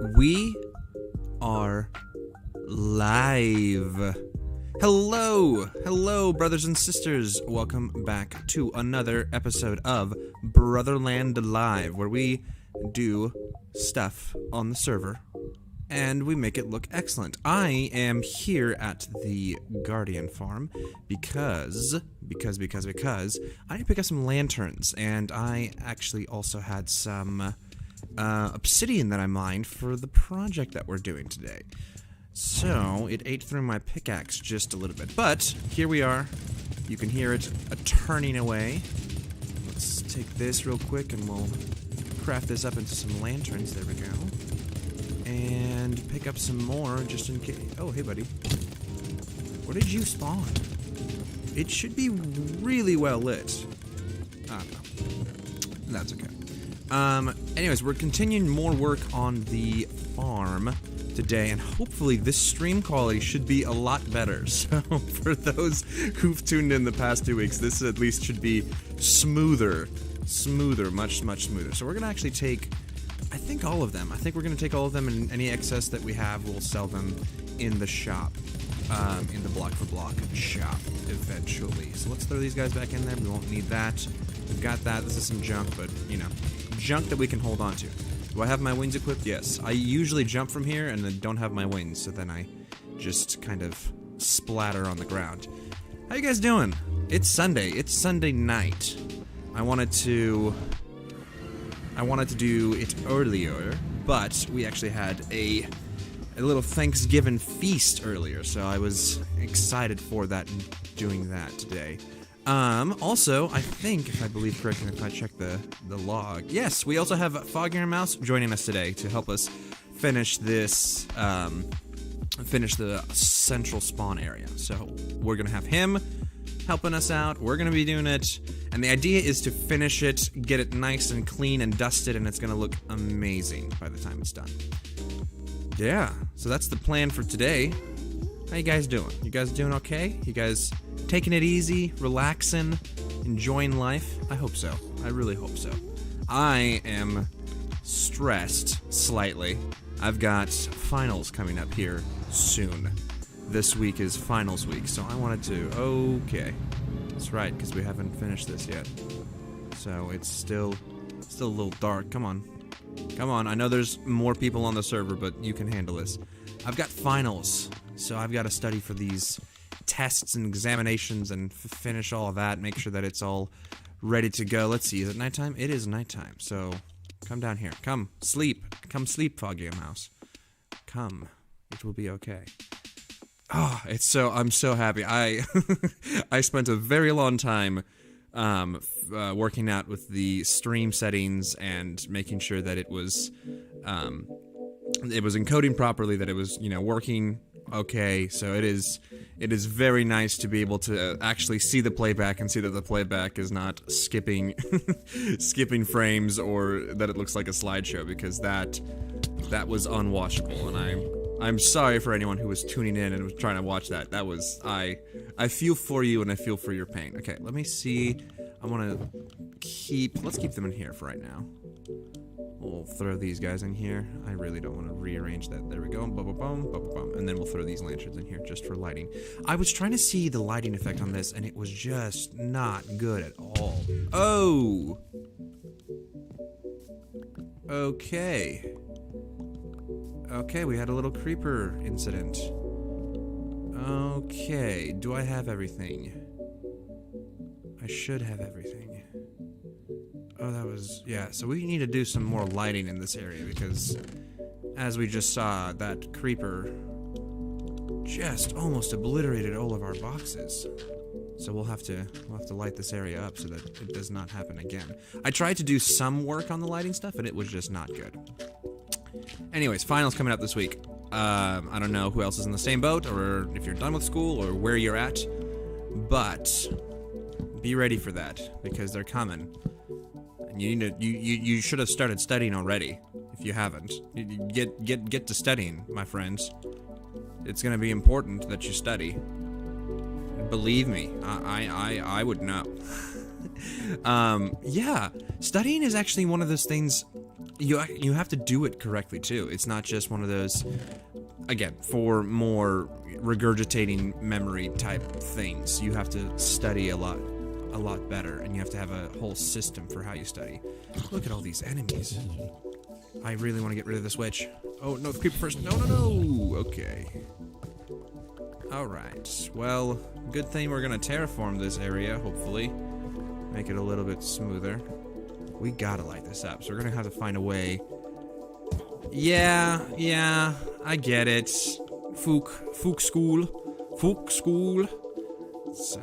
We are live. Hello, brothers and sisters. Welcome back to another episode of Brotherland Live, where we do stuff on the server and we make it look excellent. I am here at the Guardian farm because I need to pick up some lanterns, and I actually also had some obsidian that I mined for the project that we're doing today. So it ate through my pickaxe just a little bit, but here we are. You can hear it turning away. Let's take this real quick and we'll craft this up into some lanterns. There we go. And pick up some more just in case. Oh, hey, buddy. Where did you spawn? It should be really well lit. I don't know. That's okay. Anyways, we're continuing more work on the farm today, and hopefully this stream quality should be a lot better. So for those who've tuned in the past 2 weeks, this at least should be smoother, much smoother. So we're gonna actually take, I think, all of them. I think we're gonna take all of them, and any excess that we have, we'll sell them in the shop, in the block for block shop eventually. So let's throw these guys back in there. We won't need that. We've got that. This is some junk, but you know, junk that we can hold on to. Do I have my wings equipped? Yes. I usually jump from here and then don't have my wings, so then I just kind of splatter on the ground. How you guys doing? It's Sunday. It's Sunday night. I wanted to do it earlier, but we actually had a little Thanksgiving feast earlier, so I was excited for that and doing that today. Also, I think, if I believe correctly, if I check the log, yes, we also have Foggier Mouse joining us today to help us finish this, finish the central spawn area. So, we're gonna have him helping us out, we're gonna be doing it, and the idea is to finish it, get it nice and clean and dusted, and it's gonna look amazing by the time it's done. Yeah, so that's the plan for today. How you guys doing? You guys doing okay? You guys taking it easy, relaxing, enjoying life? I hope so. I really hope so. I am stressed slightly. I've got finals coming up here soon. This week is finals week, so I wanted to... Okay. That's right, because we haven't finished this yet. So it's still a little dark. Come on. Come on, I know there's more people on the server, but you can handle this. I've got finals, so I've got to study for these tests and examinations and finish all of that, make sure that it's all ready to go. Let's see, is it nighttime? It is nighttime, so come down here. Come, sleep. Come sleep, Foggy Mouse. Come. It will be okay. Oh, I'm so happy. I spent a very long time working out with the stream settings and making sure that it was encoding properly, that it was, you know, working okay. So it is very nice to be able to actually see the playback and see that the playback is not skipping skipping frames, or that it looks like a slideshow, because that was unwatchable, and I'm sorry for anyone who was tuning in and was trying to watch that. That was, I feel for you and I feel for your pain. Okay, let me see. Let's keep them in here for right now. We'll throw these guys in here. I really don't want to rearrange that. There we go. Bum, bum, bum, bum. And then we'll throw these lanterns in here just for lighting. I was trying to see the lighting effect on this, and it was just not good at all. Oh! Okay. Okay, we had a little creeper incident. Okay, do I have everything? I should have everything. Oh, that was... yeah, so we need to do some more lighting in this area, because as we just saw, that creeper just almost obliterated all of our boxes. So we'll have to light this area up so that it does not happen again. I tried to do some work on the lighting stuff, and it was just not good. Anyways, finals coming up this week. I don't know who else is in the same boat, or if you're done with school, or where you're at, but be ready for that, because they're coming. And you should have started studying already, if you haven't. Get to studying, my friends. It's gonna be important that you study. Believe me, I would know. Yeah, studying is actually one of those things you have to do it correctly too. It's not just one of those, again, for more regurgitating memory type things. You have to study a lot better, and you have to have a whole system for how you study. Look at all these enemies. I really want to get rid of this witch. Oh no, the creeper first. No. Okay. All right. Well, good thing we're gonna terraform this area. Hopefully, make it a little bit smoother. We gotta light this up, so we're gonna have to find a way. Yeah, I get it. Fook school. It's,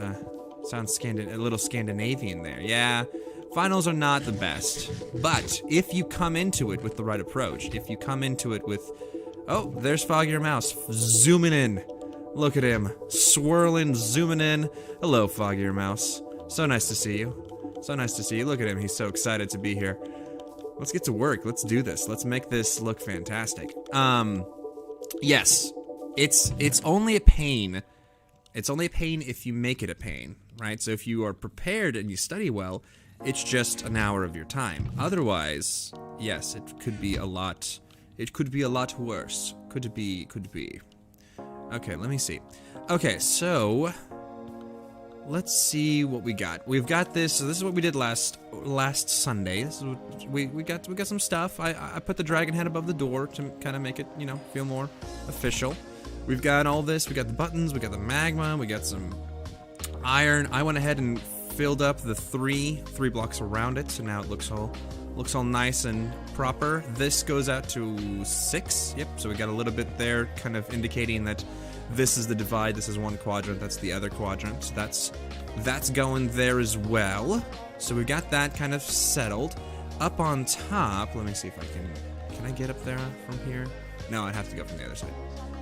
sounds a little Scandinavian there. Yeah, finals are not the best, but if you come into it with the right approach, if you come into it with, oh, there's Foggier Mouse zooming in. Look at him, swirling, zooming in. Hello, Foggier Mouse. So nice to see you. So nice to see you. Look at him. He's so excited to be here. Let's get to work. Let's do this. Let's make this look fantastic. Yes. It's only a pain. It's only a pain if you make it a pain, right? So if you are prepared and you study well, it's just an hour of your time. Otherwise, yes, it could be a lot. It could be a lot worse. Could be. Okay, let me see. Okay, so let's see what we got. We've got this. So this is what we did last Sunday. This is what we got some stuff. I put the dragon head above the door to kind of make it, you know, feel more official. We've got all this. We got the buttons. We got the magma. We got some iron. I went ahead and filled up the three blocks around it, so now it looks all nice and proper. This goes out to 6. Yep. So we got a little bit there, kind of indicating that this is the divide. This is one quadrant. That's the other quadrant. So that's going there as well. So we got that kind of settled. Up on top, let me see if I can I get up there from here? No, I'd have to go from the other side.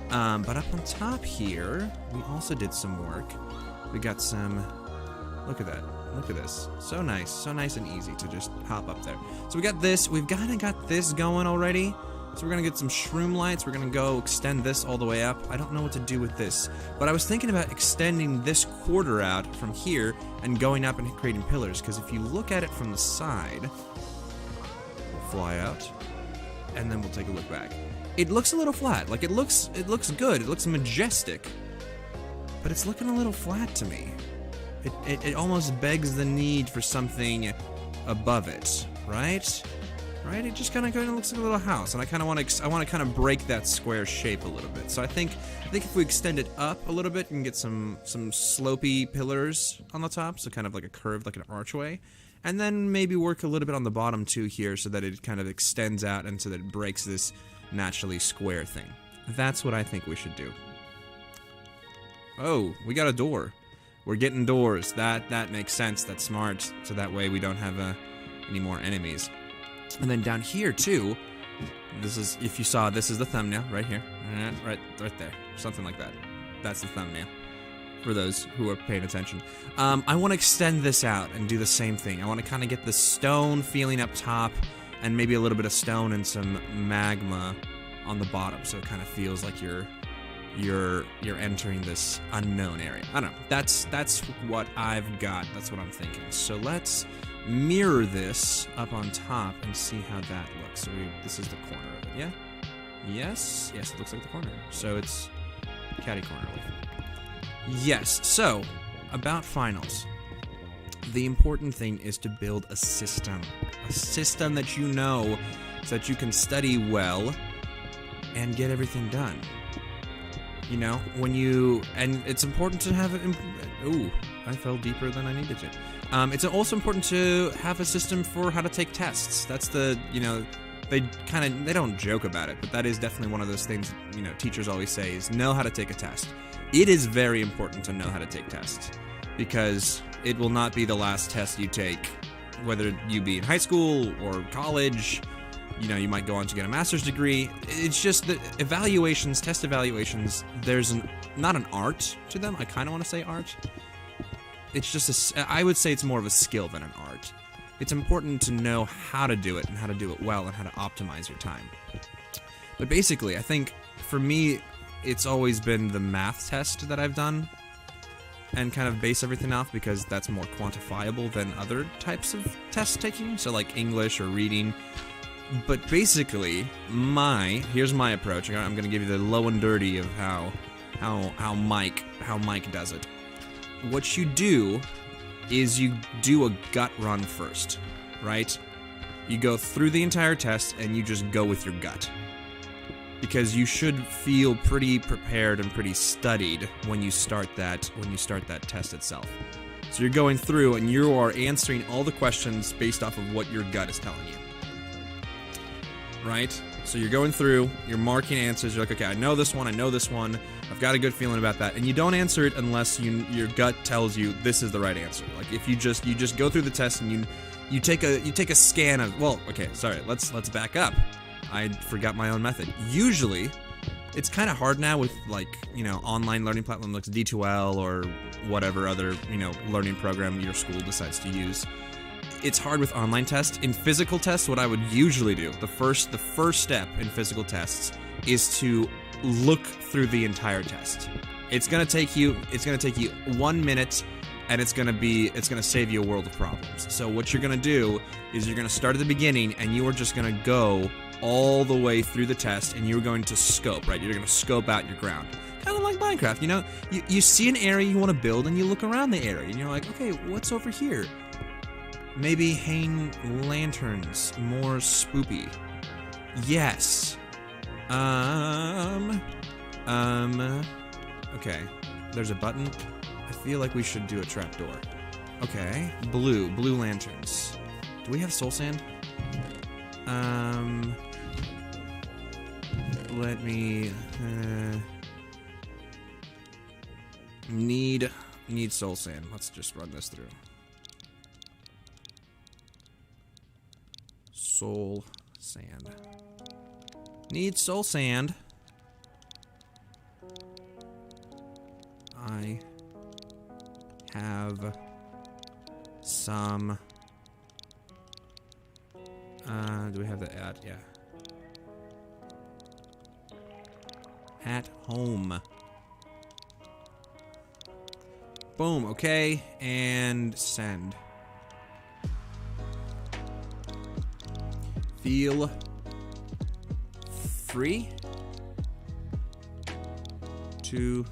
But up on top here, we also did some work. We got some, look at that. Look at this. So nice and easy to just hop up there. So we got this. We've kind of got this going already. So we're going to get some shroom lights. We're going to go extend this all the way up. I don't know what to do with this, but I was thinking about extending this quarter out from here and going up and creating pillars, because if you look at it from the side, we'll fly out, and then we'll take a look back. It looks a little flat. Like, it looks good. It looks majestic, but it's looking a little flat to me. It almost begs the need for something above it, right? Right? It just kind of looks like a little house, and I want to kind of break that square shape a little bit. So I think if we extend it up a little bit, you can get some slopey pillars on the top, so kind of like a curve, like an archway, and then maybe work a little bit on the bottom too here, so that it kind of extends out and so that it breaks this naturally square thing. That's what I think we should do. Oh, we got a door. We're getting doors. That makes sense. That's smart. So that way we don't have any more enemies. And then down here too, this is, if you saw, this is the thumbnail right here, right there, something like that. That's the thumbnail for those who are paying attention. I want to extend this out and do the same thing. I want to kind of get the stone feeling up top, and maybe a little bit of stone and some magma on the bottom, so it kind of feels like you're entering this unknown area. I don't know. That's what I've got. That's what I'm thinking. So let's mirror this up on top and see how that looks. So this is the corner of it, yeah? Yes, it looks like the corner. So it's catty corner with it. Yes, so about finals. The important thing is to build a system that you know, so that you can study well and get everything done. You know, and it's important to have it. Ooh, I fell deeper than I needed to. It's also important to have a system for how to take tests. That's the, you know, they don't joke about it, but that is definitely one of those things, you know, teachers always say is know how to take a test. It is very important to know how to take tests, because it will not be the last test you take, whether you be in high school or college. You know, you might go on to get a master's degree. It's just that evaluations, test evaluations, there's not an art to them. I kind of want to say art. It's just I would say it's more of a skill than an art. It's important to know how to do it and how to do it well and how to optimize your time. But basically, I think for me, it's always been the math test that I've done and kind of base everything off, because that's more quantifiable than other types of test taking. So like English or reading. But basically, here's my approach. I'm gonna give you the low and dirty of how Mike does it. What you do is you do a gut run first, right? You go through the entire test and you just go with your gut. Because you should feel pretty prepared and pretty studied when you start that test itself. So you're going through and you are answering all the questions based off of what your gut is telling you. Right? So you're going through, you're marking answers, you're like, okay, I know this one, I've got a good feeling about that, and you don't answer it unless your gut tells you this is the right answer. Like if you just go through the test and you take a scan of, well, okay, sorry, let's back up. I forgot my own method. Usually, it's kind of hard now with like, online learning platforms like D2L or whatever other, learning program your school decides to use. It's hard with online tests. In physical tests, what I would usually do, the first step in physical tests is to look through the entire test. It's gonna take you 1 minute, and it's gonna save you a world of problems. So what you're gonna do is you're gonna start at the beginning, and you are just gonna go all the way through the test, and you're going to scope, right? You're gonna scope out your ground. Kind of like Minecraft, you see an area you want to build, and you look around the area, and you're like, okay, what's over here? Maybe hang lanterns, more spoopy. Yes. Okay. There's a button. I feel like we should do a trapdoor. Okay. Blue lanterns. Do we have soul sand? Let me, need soul sand. Let's just run this through. Soul sand. Need soul sand. I have some. Do we have the ad? Yeah. At home. Boom. Okay, and send. Feel free to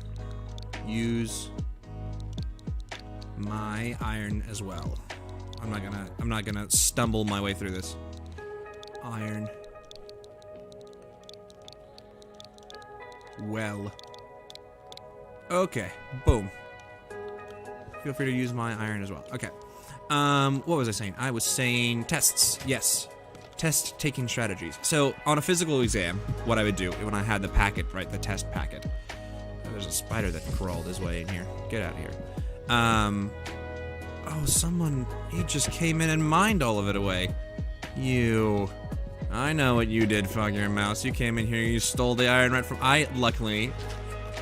use my iron as well. I'm not gonna stumble my way through this. Iron. Well. Okay. Boom. Feel free to use my iron as well. Okay. What was I saying? I was saying tests. Yes. Test taking strategies. So, on a physical exam, what I would do when I had the packet, right, the test packet. Oh, there's a spider that crawled his way in here. Get out of here. Oh, someone, he just came in and mined all of it away. You. I know what you did, Foggy Mouse. You came in here, you stole the iron right from... I, luckily,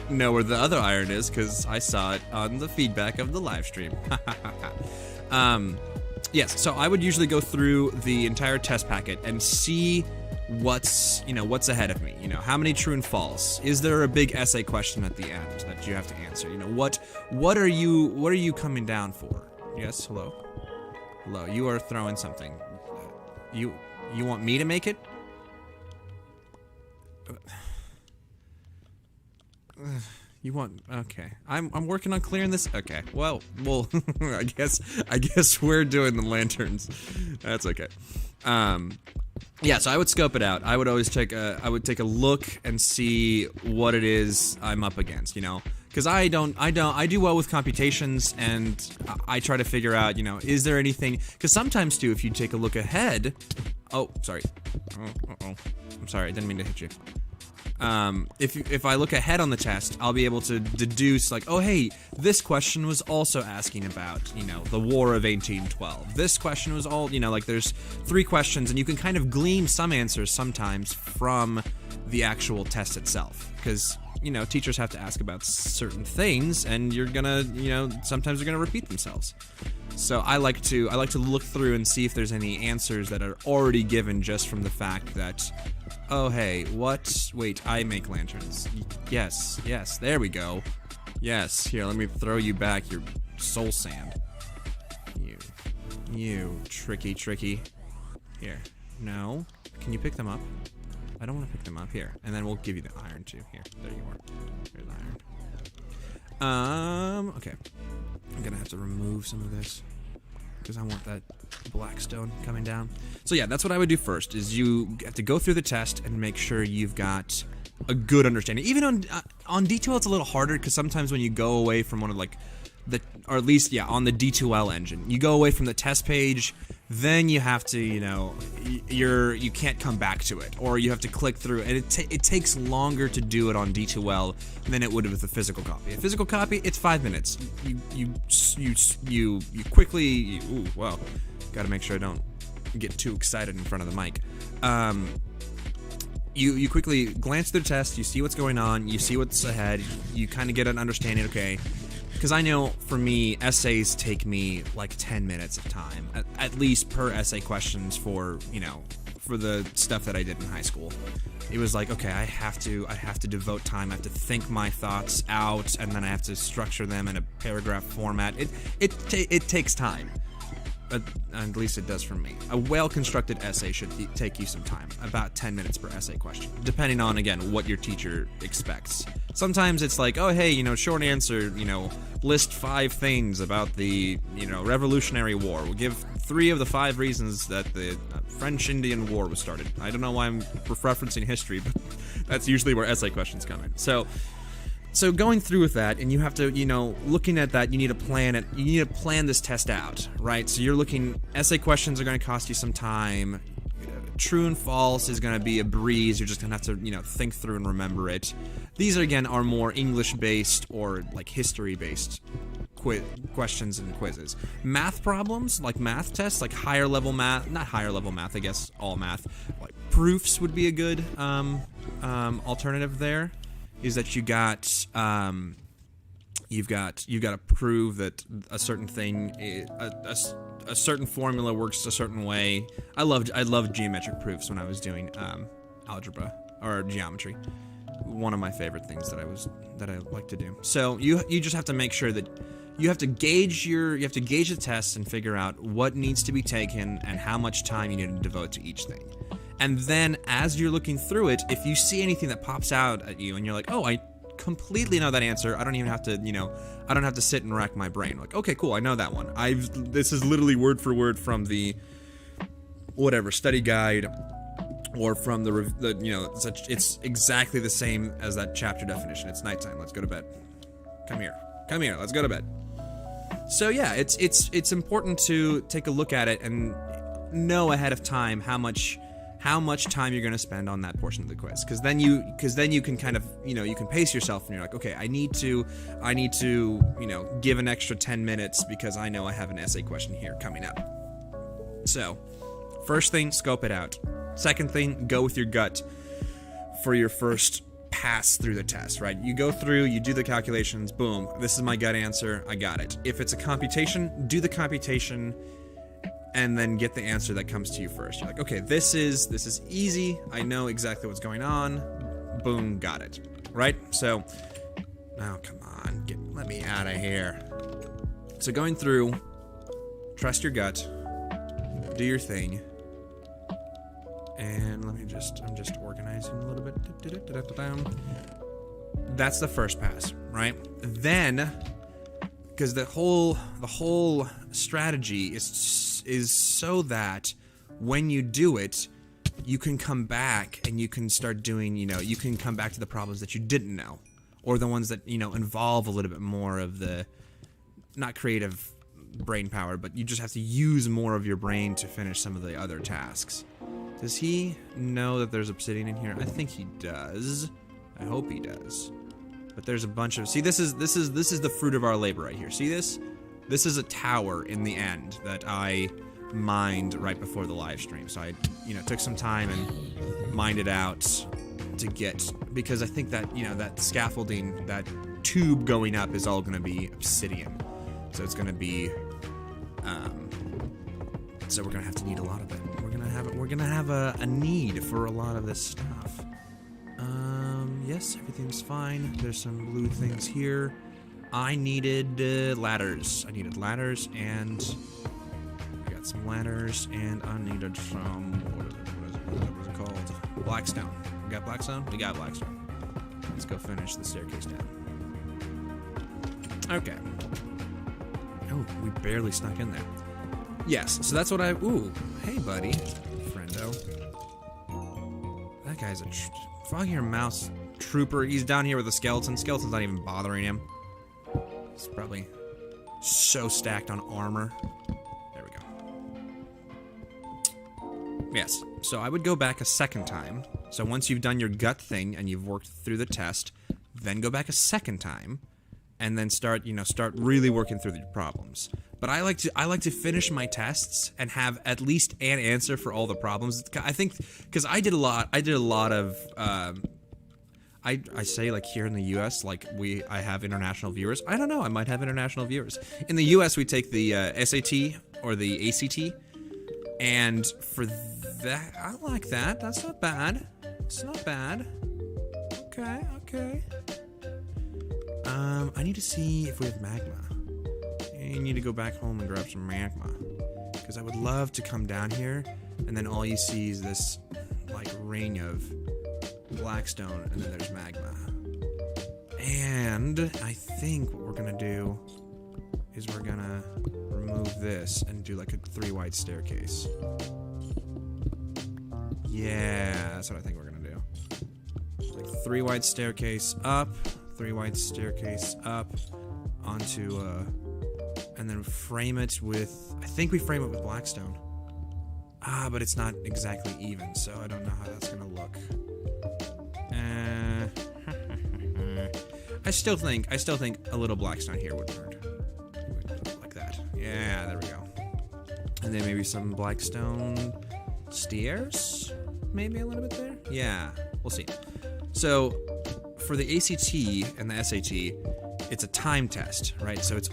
know where the other iron is, because I saw it on the feedback of the live stream. Yes, so I would usually go through the entire test packet and see what's ahead of me. How many true and false? Is there a big essay question at the end that you have to answer? What are you coming down for? Yes, hello. Hello, you are throwing something. You want me to make it? Okay. I'm working on clearing this. Okay. Well, I guess we're doing the lanterns. That's okay. Yeah, so I would scope it out. I would always take a look and see what it is I'm up against, Because I do well with computations, and I try to figure out, is there anything, because sometimes too, if you take a look ahead, oh, sorry. I'm sorry, I didn't mean to hit you. If I look ahead on the test, I'll be able to deduce, like, oh, hey, this question was also asking about, the War of 1812. This question was all, like, there's 3 questions, and you can kind of glean some answers sometimes from the actual test itself. Because, teachers have to ask about certain things, and you're gonna, sometimes they're gonna repeat themselves. So I like to look through and see if there's any answers that are already given just from the fact that, oh hey, wait, I make lanterns. Yes, there we go. Yes, here, let me throw you back your soul sand. You tricky. Here, No. Can you pick them up? I don't want to pick them up. Here. And then we'll give you the iron too. Here. There you are. There's iron. Okay. I'm gonna have to remove some of this because I want that black stone coming down. So yeah, that's what I would do first, is you have to go through the test and make sure you've got a good understanding. Even on D2L it's a little harder because sometimes when you go away from one of like or at least, yeah, on the D2L engine, you go away from the test page, then you have to, you know, you can't come back to it, or you have to click through, and it takes longer to do it on D2L than it would with a physical copy. A physical copy, it's 5 minutes. You quickly, ooh, wow, gotta make sure I don't get too excited in front of the mic. You quickly glance through the test, you see what's going on, you see what's ahead, you kind of get an understanding, okay. Because I know, for me, essays take me like 10 minutes of time, at least per essay questions for, you know, for the stuff that I did in high school. It was like, okay, I have to devote time, I have to think my thoughts out, and then I have to structure them in a paragraph format. It takes time. At least it does for me. A well-constructed essay should take you some time, about 10 minutes per essay question, depending on, again, what your teacher expects. Sometimes it's like, oh, hey, you know, short answer, you know, list 5 things about the, you know, Revolutionary War. We'll give 3 of the 5 reasons that the French-Indian War was started. I don't know why I'm referencing history, but that's usually where essay questions come in. So going through with that, and you have to, you know, looking at that, you need to plan it. You need to plan this test out, right? So you're looking, essay questions are going to cost you some time. True and false is going to be a breeze. You're just going to have to, you know, think through and remember it. These again are more English-based or like history-based questions and quizzes. Math problems, like math tests, like higher level math, not higher level math, I guess all math. Like proofs would be a good alternative there. Is that you've got to prove that a certain thing, a certain formula works a certain way. I loved geometric proofs when I was doing algebra or geometry. One of my favorite things that I like to do. So you just have to make sure that you have to gauge the tests and figure out what needs to be taken and how much time you need to devote to each thing. And then, as you're looking through it, if you see anything that pops out at you and you're like, oh, I completely know that answer, I don't even have to, you know, I don't have to sit and rack my brain. Like, okay, cool, I know that one. This is literally word for word from the, whatever, study guide, or from the you know, it's exactly the same as that chapter definition. It's nighttime, let's go to bed. Come here, let's go to bed. So yeah, it's important to take a look at it and know ahead of time how much time you're going to spend on that portion of the quiz, because then you can kind of, you know, you can pace yourself and you're like, okay, I need to, you know, give an extra 10 minutes because I know I have an essay question here coming up. So, first thing, scope it out. Second thing, go with your gut for your first pass through the test, right? You go through, you do the calculations, boom, this is my gut answer, I got it. If it's a computation, do the computation and then get the answer that comes to you first. You're like, okay, this is easy. I know exactly what's going on. Boom, got it. Right? So, oh, come on, let me out of here. So going through, trust your gut, do your thing, and I'm just organizing a little bit. That's the first pass, right? Then, because the whole strategy is so that when you do it, you can come back and you can start doing, you know, you can come back to the problems that you didn't know, or the ones that, you know, involve a little bit more of the, not creative brain power, but you just have to use more of your brain to finish some of the other tasks. Does he know that there's obsidian in here? I think he does. I hope he does. But there's a bunch of, see, this is the fruit of our labor right here. See this? This is a tower in the end that I mined right before the live stream. So I, you know, took some time and mined it out to get, because I think that, you know, that scaffolding, that tube going up is all going to be obsidian. So it's going to be, so we're going to have to need a lot of it. We're going to have a need for a lot of this stuff. Yes, everything's fine. There's some blue things here. I needed ladders. And I got some ladders, and I needed some wood. Blackstone. We got Blackstone? We got Blackstone. Let's go finish the staircase down. Okay. Oh, we barely snuck in there. Yes, so that's what I... Ooh, hey, buddy. Friendo. That guy's a Froggy Mouse trooper. He's down here with a skeleton. Skeleton's not even bothering him. He's probably so stacked on armor. There we go. Yes, so I would go back a second time. So once you've done your gut thing and you've worked through the test, then go back a second time, and then start really working through your problems. But I like to finish my tests and have at least an answer for all the problems. I think because I did a lot of I say, like, here in the U.S., like, I have international viewers. I don't know, I might have international viewers. In the U.S., we take the SAT or the ACT, and for that, I like that. That's not bad. It's not bad. Okay, okay. I need to see if we have magma. I need to go back home and grab some magma, because I would love to come down here, and then all you see is this, like, ring of Blackstone, and then there's magma. And I think what we're gonna do is we're gonna remove this and do like a 3 wide staircase. Yeah, that's what I think we're gonna do. Like 3 wide staircase up, 3 wide staircase up onto and then frame it with, I think we frame it with Blackstone. Ah, but it's not exactly even, so I don't know how that's gonna look. I still think a little Blackstone here would work. Like that. Yeah, there we go. And then maybe some Blackstone stairs? Maybe a little bit there? Yeah, we'll see. So, for the ACT and the SAT, it's a time test, right? So it's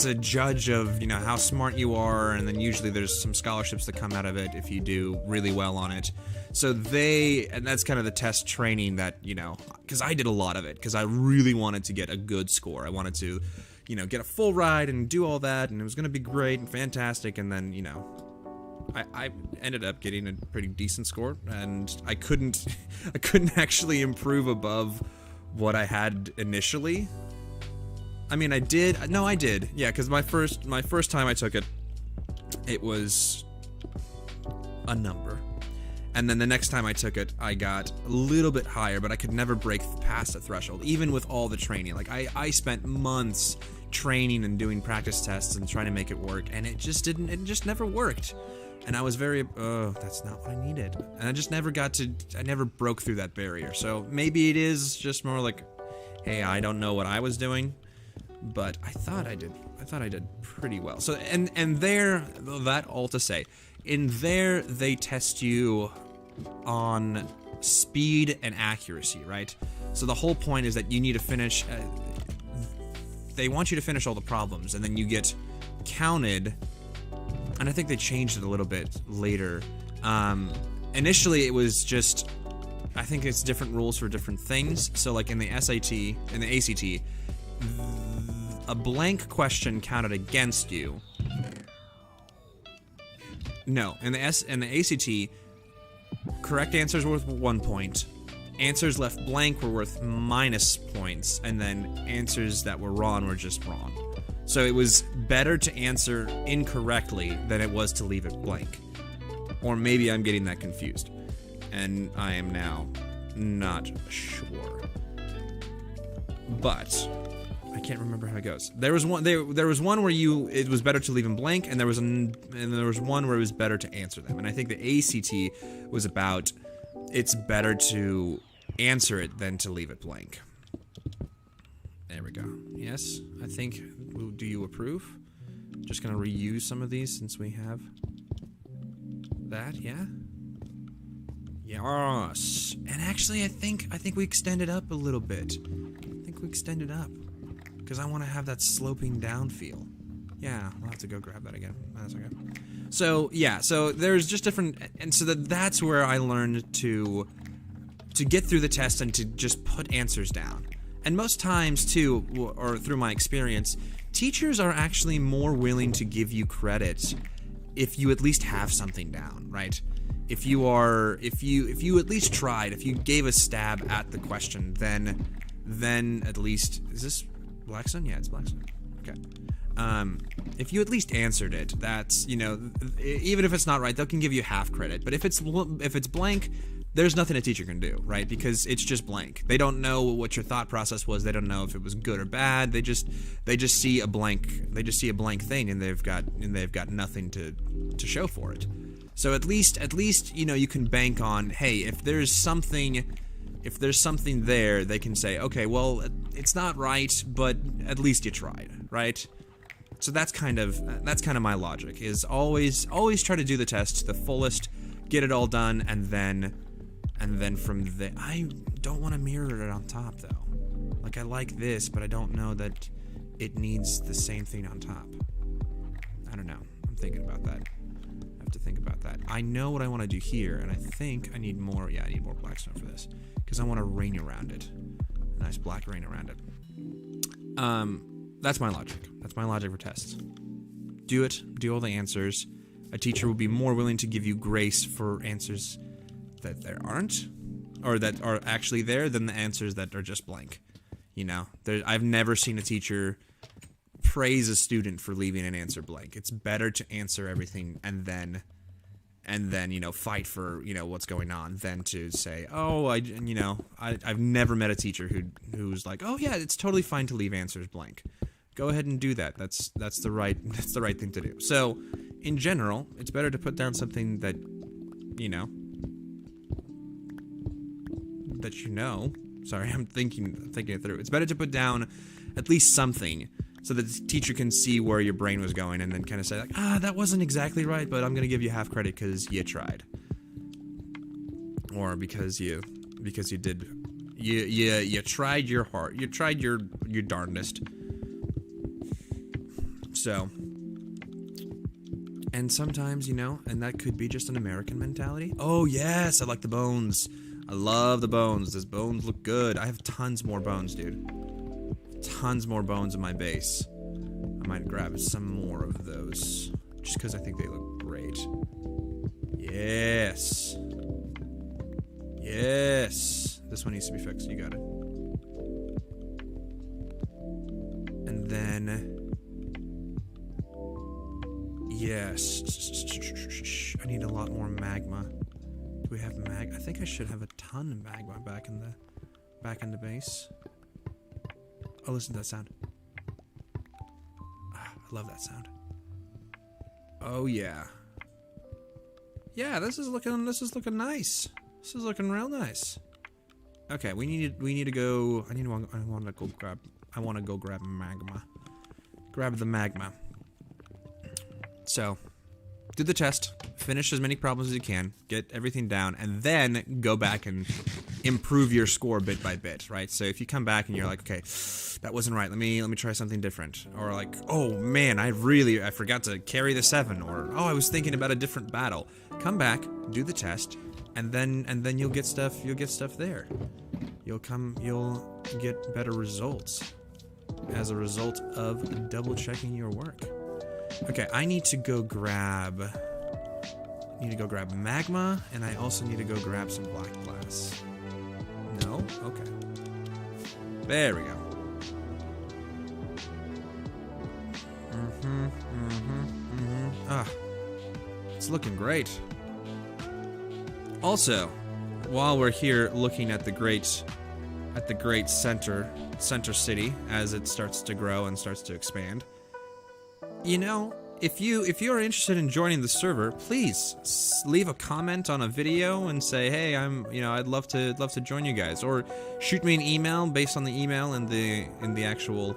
a judge of, you know, how smart you are, and then usually there's some scholarships that come out of it if you do really well on it. So and that's kind of the test training that, you know, because I did a lot of it, because I really wanted to get a good score. I wanted to, you know, get a full ride and do all that, and it was going to be great and fantastic, and then, you know, I ended up getting a pretty decent score, and I couldn't actually improve above what I had initially. I mean, I did. Yeah, because my first time I took it, it was a number. And then the next time I took it, I got a little bit higher, but I could never break past the threshold, even with all the training. Like, I spent months training and doing practice tests and trying to make it work, and it just never worked. And I was very, that's not what I needed. And I just never I never broke through that barrier. So maybe it is just more like, hey, I don't know what I was doing, but I thought I did pretty well. So, and there, that all to say, in there, they test you on speed and accuracy, right? So the whole point is that you need to finish, they want you to finish all the problems, and then you get counted, and I think they changed it a little bit later. Initially, it was just, I think it's different rules for different things. So like in the SAT, in the ACT, a blank question counted against you. No, in the ACT, correct answers were worth 1 point, answers left blank were worth minus points, and then answers that were wrong were just wrong. So it was better to answer incorrectly than it was to leave it blank. Or maybe I'm getting that confused, and I am now not sure. But I can't remember how it goes. There was one where it was better to leave them blank, and there was one where it was better to answer them. And I think the ACT was about, it's better to answer it than to leave it blank. There we go. Yes, I think. Do you approve? Just gonna reuse some of these since we have that. Yeah. Yes. And actually, I think we extended up a little bit. I think we extended up, because I want to have that sloping down feel. Yeah, I'll have to go grab that again. That's okay. So, yeah, so there's just different, and so that's where I learned to get through the test and to just put answers down. And most times, too, or through my experience, teachers are actually more willing to give you credit if you at least have something down, right? If you at least tried, if you gave a stab at the question, then at least, is this Blackstone? Yeah, it's Blackstone. Okay. If you at least answered it, that's, you know, even if it's not right, they can give you half credit. But if it's blank, there's nothing a teacher can do, right? Because it's just blank. They don't know what your thought process was. They don't know if it was good or bad. They just see a blank. They just see a blank thing, and they've got nothing to show for it. So at least you know, you can bank on, hey, if there's something there, they can say, okay, well, it's not right, but at least you tried, right? So that's kind of my logic, is always try to do the test to the fullest, get it all done, and then from there, I don't want to mirror it on top though. Like, I like this, but I don't know that it needs the same thing on top. I don't know. I'm thinking about that. I have to think about that. I know what I want to do here, and I think I need more. Yeah, I need more Blackstone for this, because I want a ring around it. A nice black ring around it. That's my logic. That's my logic for tests. Do it. Do all the answers. A teacher will be more willing to give you grace for answers that there aren't, or that are actually there, than the answers that are just blank. You know, I've never seen a teacher praise a student for leaving an answer blank. It's better to answer everything and then you know, fight for, you know, what's going on, than to say, oh, I've never met a teacher who's like, oh yeah, it's totally fine to leave answers blank. Go ahead and do that. That's the right thing to do. So, in general, it's better to put down something that, you know. Sorry, I'm thinking it through. It's better to put down at least something, so that the teacher can see where your brain was going, and then kind of say, like, that wasn't exactly right, but I'm gonna give you half credit because you tried, or because you tried your heart, you tried your darndest. So, and sometimes, you know, and that could be just an American mentality. Oh yes, I like the bones. I love the bones. Those bones look good. I have tons more bones, dude. Tons more bones in my base. I might grab some more of those, just because I think they look great. Yes. Yes. This one needs to be fixed. You got it. And then... yes. I need a lot more magma. Do we have I think I should have a ton of magma back in the base. Oh, listen to that sound. I love that sound. Oh yeah. Yeah, this is looking nice. This is looking real nice. Okay, we need to go. I want to go grab magma. Grab the magma. So, do the test, finish as many problems as you can, get everything down, and then go back and improve your score bit by bit, right? So if you come back and you're like, okay, that wasn't right, let me try something different. Or like, oh man, I forgot to carry the 7, or oh, I was thinking about a different battle. Come back, do the test, and then you'll get stuff there. You'll get better results as a result of double checking your work. Okay, I need to go grab magma, and I also need to go grab some black glass. No? Okay. There we go. It's looking great. Also, while we're here looking at the great center city as it starts to grow and starts to expand, you know, if you're interested in joining the server, please leave a comment on a video and say, hey, I'd love to join you guys, or shoot me an email based on the email in the actual,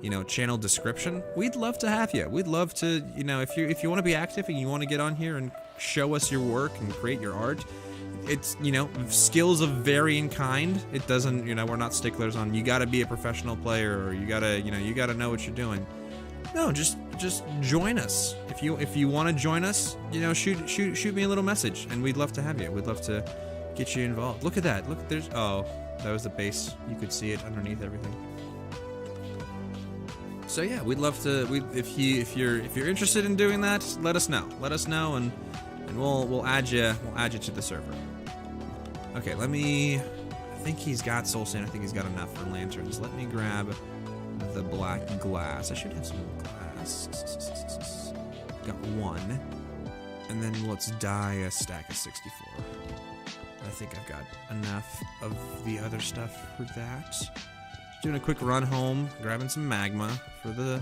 you know, channel description. We'd love to have you. We'd love to, you know, if you want to be active and you want to get on here and show us your work and create your art. It's, you know, skills of varying kind. It doesn't, you know, we're not sticklers on you gotta be a professional player, or you gotta know what you're doing. No, just join us. If you want to join us, you know, shoot me a little message, and we'd love to have you. We'd love to get you involved. Look at that. Look, that was the base. You could see it underneath everything. So yeah, we'd love to. If you're interested in doing that, let us know. Let us know, and we'll add you to the server. Okay, let me. I think he's got soul sand. I think he's got enough for lanterns. Let me grab the black glass. I should have some glass. Got one, and then let's dye a stack of 64. I think I've got enough of the other stuff for that. Doing a quick run home, grabbing some magma for the.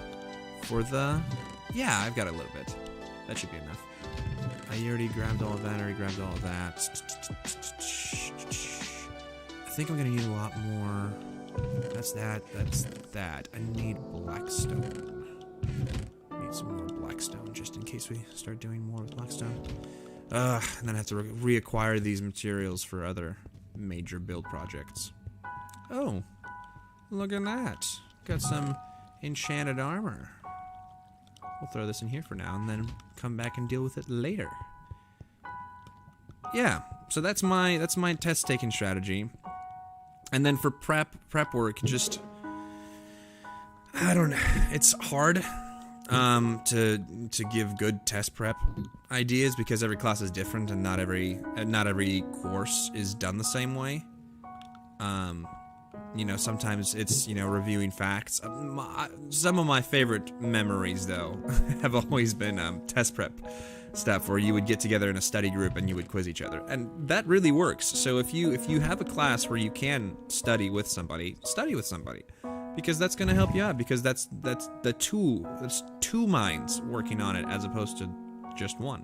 Yeah, I've got a little bit. That should be enough. I already grabbed all of that. I think I'm gonna need a lot more. That's that. I need blackstone. I need some more blackstone just in case we start doing more with blackstone. And then I have to reacquire these materials for other major build projects. Oh, look at that. Got some enchanted armor. We'll throw this in here for now and then come back and deal with it later. Yeah, so that's my test taking strategy. And then for prep work, just I don't know. It's hard to give good test prep ideas because every class is different and not every course is done the same way. You know, sometimes it's, you know, reviewing facts. Some of my favorite memories, though, have always been test prep stuff where you would get together in a study group and you would quiz each other, and that really works. So if you have a class where you can study with somebody, because that's going to help you out. Because that's two minds working on it as opposed to just one.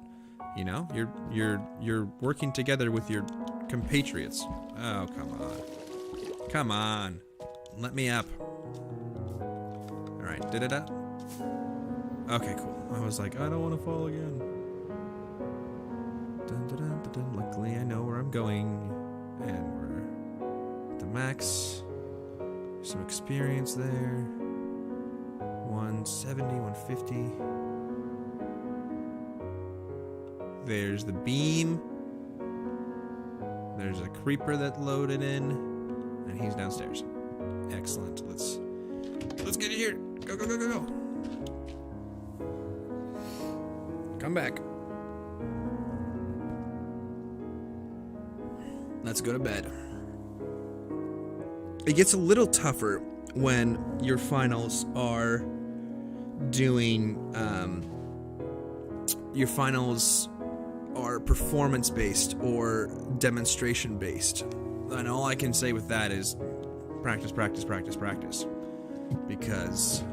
You know, you're working together with your compatriots. Oh, come on, let me up. All right, da-da-da. Okay, cool. I was like, I don't want to fall again. Dun, dun, dun, dun, dun. Luckily, I know where I'm going, and we're at the max. Some experience there. 170, 150. There's the beam. There's a creeper that loaded in, and he's downstairs. Excellent. Let's get in here. Go, go, go, go, go. Come back. Let's go to bed. It gets a little tougher when your finals are doing, your finals are performance-based or demonstration-based. And all I can say with that is practice, practice, practice, practice. Because,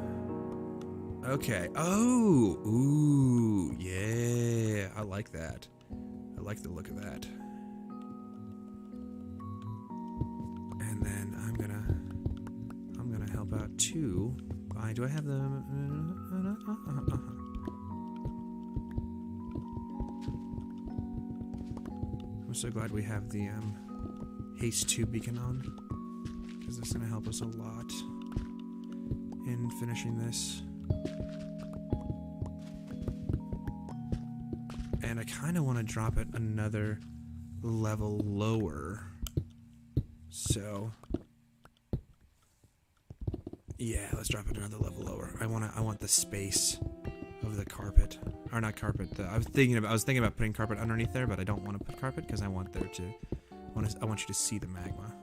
okay. Oh, ooh, yeah. I like that. I like the look of that. And then I'm gonna help out too. Do I have the? I'm so glad we have the haste 2 beacon on, because it's gonna help us a lot in finishing this. And I kind of want to drop it another level lower. So, yeah, let's drop it another level lower. I want the space of the carpet, or not carpet. I was thinking about putting carpet underneath there, but I don't want to put carpet because I want there to. I want you to see the magma.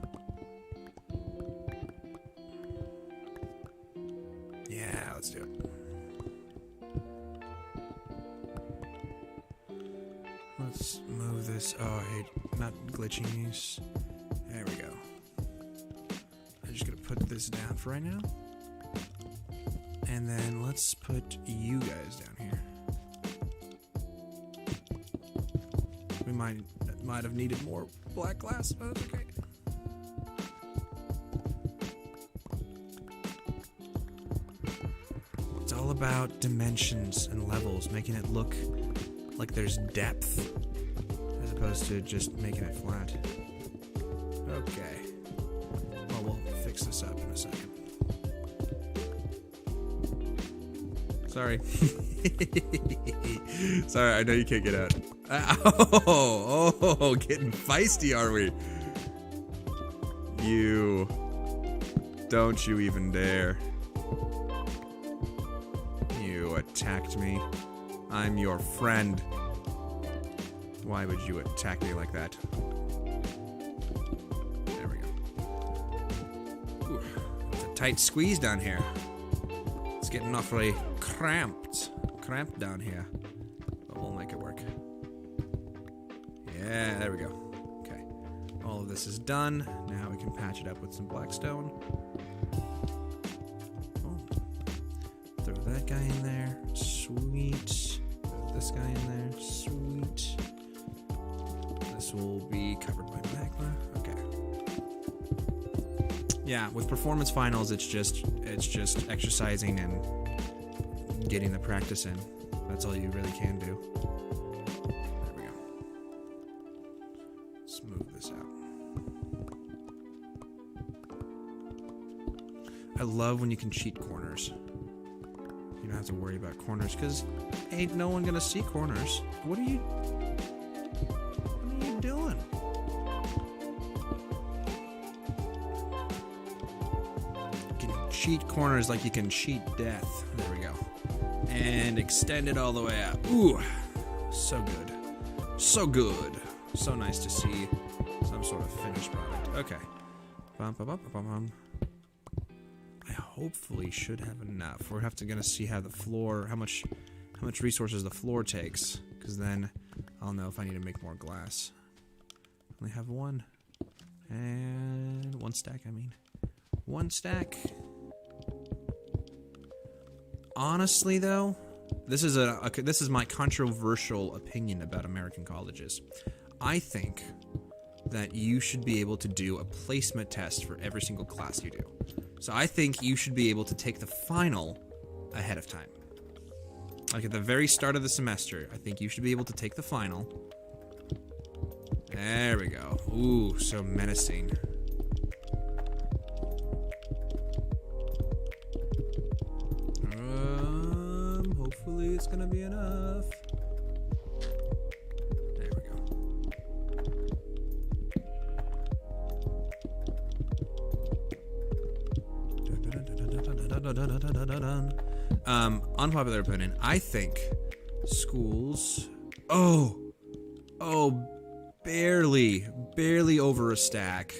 Yeah, let's do it. Let's move this. Oh, I hate not glitching these. There we go. I'm just gonna put this down for right now. And then let's put you guys down here. We might have needed more black glass, but that's okay. It's all about dimensions and levels, making it look like there's depth, as opposed to just making it flat. Okay. Well, we'll fix this up in a second. Sorry. Sorry, I know you can't get out. Oh, getting feisty, are we? You. Don't you even dare. you attacked me? I'm your friend. Why would you attack me like that? There we go. Ooh, it's a tight squeeze down here. It's getting awfully cramped down here. But we'll make it work. Yeah, there we go. Okay. All of this is done. Now we can patch it up with some blackstone. Oh. Throw that guy in there. Sweet. Throw this guy in there. Sweet. This will be covered by magma. Okay. Yeah, with performance finals, it's just exercising and getting the practice in. That's all you really can do. There we go. Smooth this out. I love when you can cheat corners. You don't have to worry about corners, because ain't no one gonna see corners. What are you doing? You can cheat corners like you can cheat death. There we go. And extend it all the way out. Ooh, so good. So good. So nice to see some sort of finished product. Okay. Bum, bum, bum, bum, bum. I hopefully should have enough. We're gonna see how the floor, how much resources the floor takes, because then I'll know if I need to make more glass. Only have one. And one stack, I mean. One stack. Honestly, though, this is my controversial opinion about American colleges. I think that you should be able to do a placement test for every single class you do. So I think you should be able to take the final ahead of time. Like at the very start of the semester, I think you should be able to take the final. There we go. Ooh, so menacing. Hopefully it's gonna be enough. There we go. Unpopular opinion. I think schools. Oh, barely over a stack.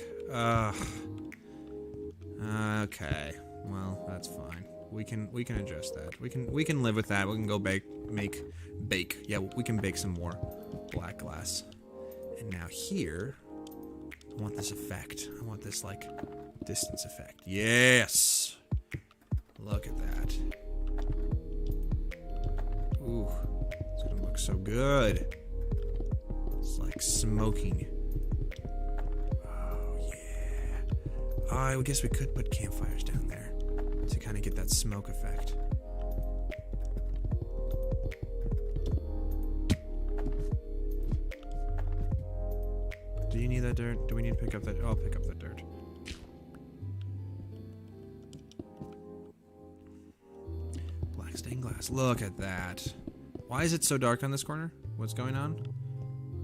Okay. Well, that's fine. We can adjust that. We can live with that. We can go bake. Yeah, we can bake some more black glass. And now here, I want this effect. I want this like distance effect. Yes. Look at that. Ooh, it's gonna look so good. It's like smoking. Oh yeah. I guess we could put campfires down there to kind of get that smoke effect. Do you need that dirt? Do we need to pick up that? Oh, I'll pick up the dirt. Black stained glass. Look at that. Why is it so dark on this corner? What's going on?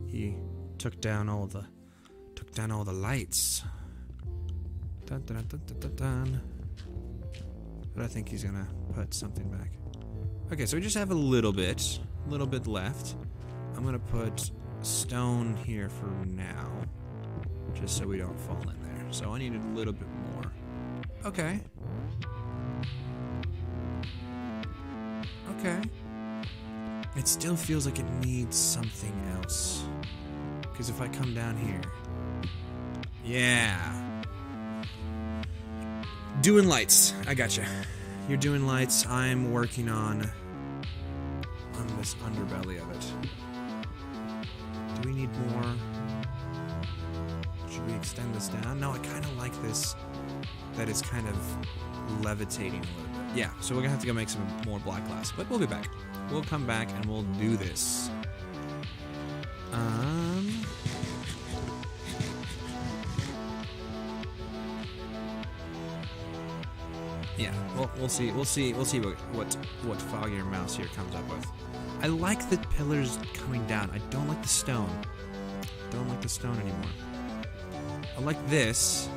He took down all the lights. Dun, dun, dun, dun, dun, dun. But I think he's gonna put something back. Okay, so we just have a little bit left. I'm gonna put stone here for now, just so we don't fall in there. So I need a little bit more. Okay. Okay. It still feels like it needs something else. Because if I come down here... Yeah. Doing lights. I gotcha. You're doing lights. I'm working on this underbelly of it. Do we need more? Should we extend this down? No, I kind of like this, that it's kind of levitating a little bit. Yeah, so we're gonna have to go make some more black glass, but we'll be back. We'll come back and we'll do this. Yeah, we'll see what Foggier Mouse here comes up with. I like the pillars coming down. I don't like the stone. Don't like the stone anymore. I like this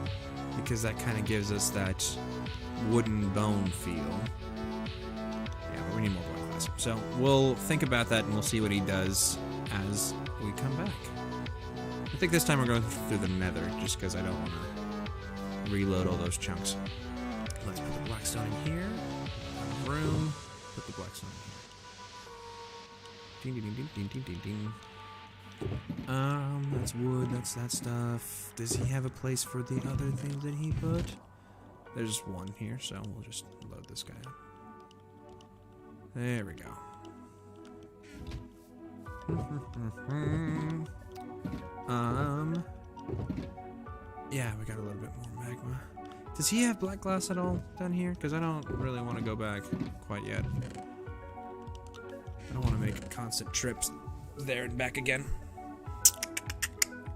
because that kind of gives us that wooden bone feel. Yeah, but we need more black So we'll think about that and we'll see what he does as we come back. I think this time we're going through the nether, just because I don't want to reload all those chunks. Let's put the blackstone in here. Room. Put the blackstone in here. Ding, ding, ding, ding, ding, ding, ding. That's wood, that's that stuff. Does he have a place for the other things that he put? There's one here, so we'll just load this guy up. There we go. Yeah, we got a little bit more magma. Does he have black glass at all down here? Because I don't really want to go back quite yet. I don't want to make constant trips there and back again.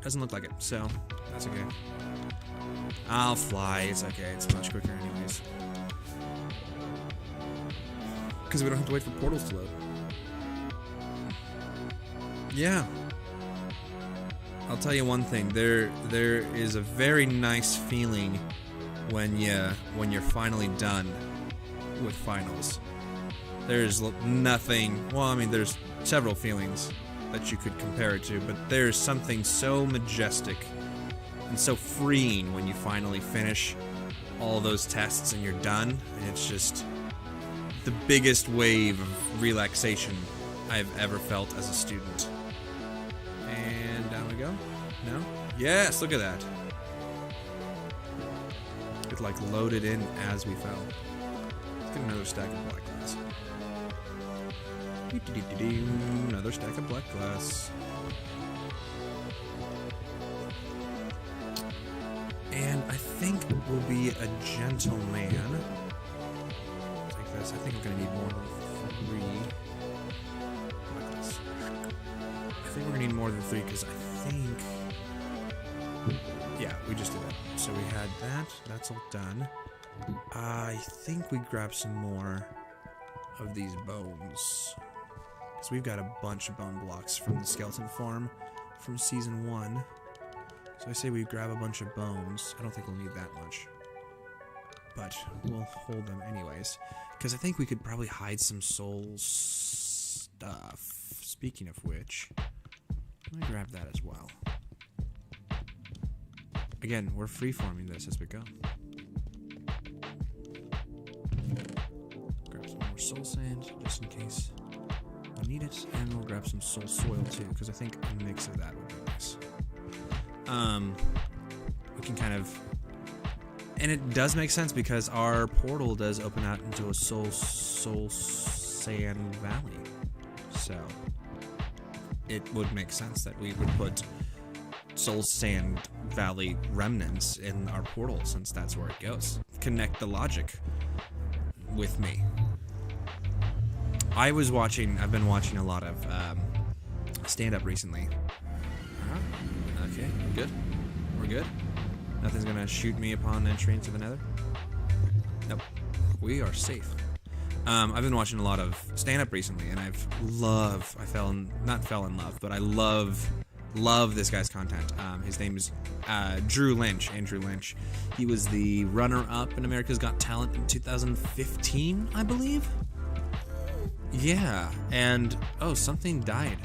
Doesn't look like it, so that's okay. I'll fly, it's okay, it's much quicker anyways. Because we don't have to wait for portals to load. Yeah. I'll tell you one thing, there is a very nice feeling when you're finally done with finals. There's nothing, well, I mean, there's several feelings that you could compare it to, but there's something so majestic and so freeing when you finally finish all those tests and you're done. And it's just the biggest wave of relaxation I've ever felt as a student. And down we go. No? Yes, look at that. It like loaded in as we fell. Let's get another stack of black glass. Another stack of black glass. And I think we'll be a gentleman. Like this. I think I'm gonna need more than 3. I think we're gonna need more than 3 because I think. Yeah, we just did that. So we had that. That's all done. I think we grabbed some more of these bones. Because we've got a bunch of bone blocks from the skeleton farm from season 1. So I say we grab a bunch of bones. I don't think we'll need that much. But we'll hold them anyways. Because I think we could probably hide some soul stuff. Speaking of which, let me grab that as well. Again, we're freeforming this as we go. Grab some more soul sand, just in case we need it. And we'll grab some soul soil too, because I think a mix of that would be nice. We can kind of, and it does make sense because our portal does open out into a soul sand valley, so it would make sense that we would put soul sand valley remnants in our portal, since that's where it goes. Connect the logic with me. I've been watching a lot of stand-up recently. Okay, we're good. We're good. Nothing's gonna shoot me upon entry into the nether. Nope. We are safe. I've been watching a lot of stand-up recently, and I fell in love, but I love this guy's content. His name is Andrew Lynch. He was the runner-up in America's Got Talent in 2015, I believe. Yeah, and oh, something died.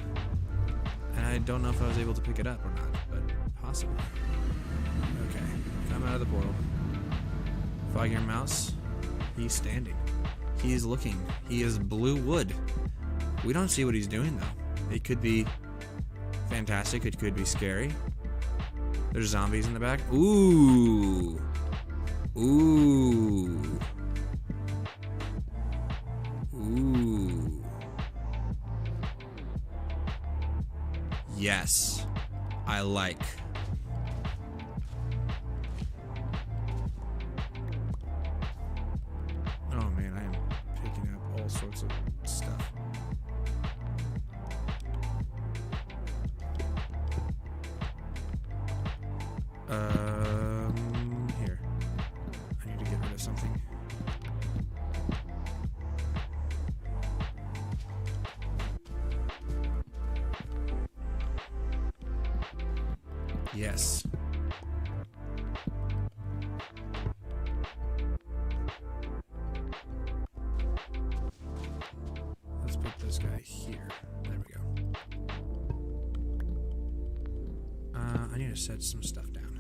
And I don't know if I was able to pick it up or not, but possibly. Okay, come out of the portal. Fog your mouse. He's standing. He is looking. He is blue wood. We don't see what he's doing though. It could be fantastic. It could be scary. There's zombies in the back. Ooh. Ooh. Ooh. Yes. I like. Oh man, I am picking up all sorts of stuff. Here. I need to get rid of something. Yes. Let's put I need to set some stuff down.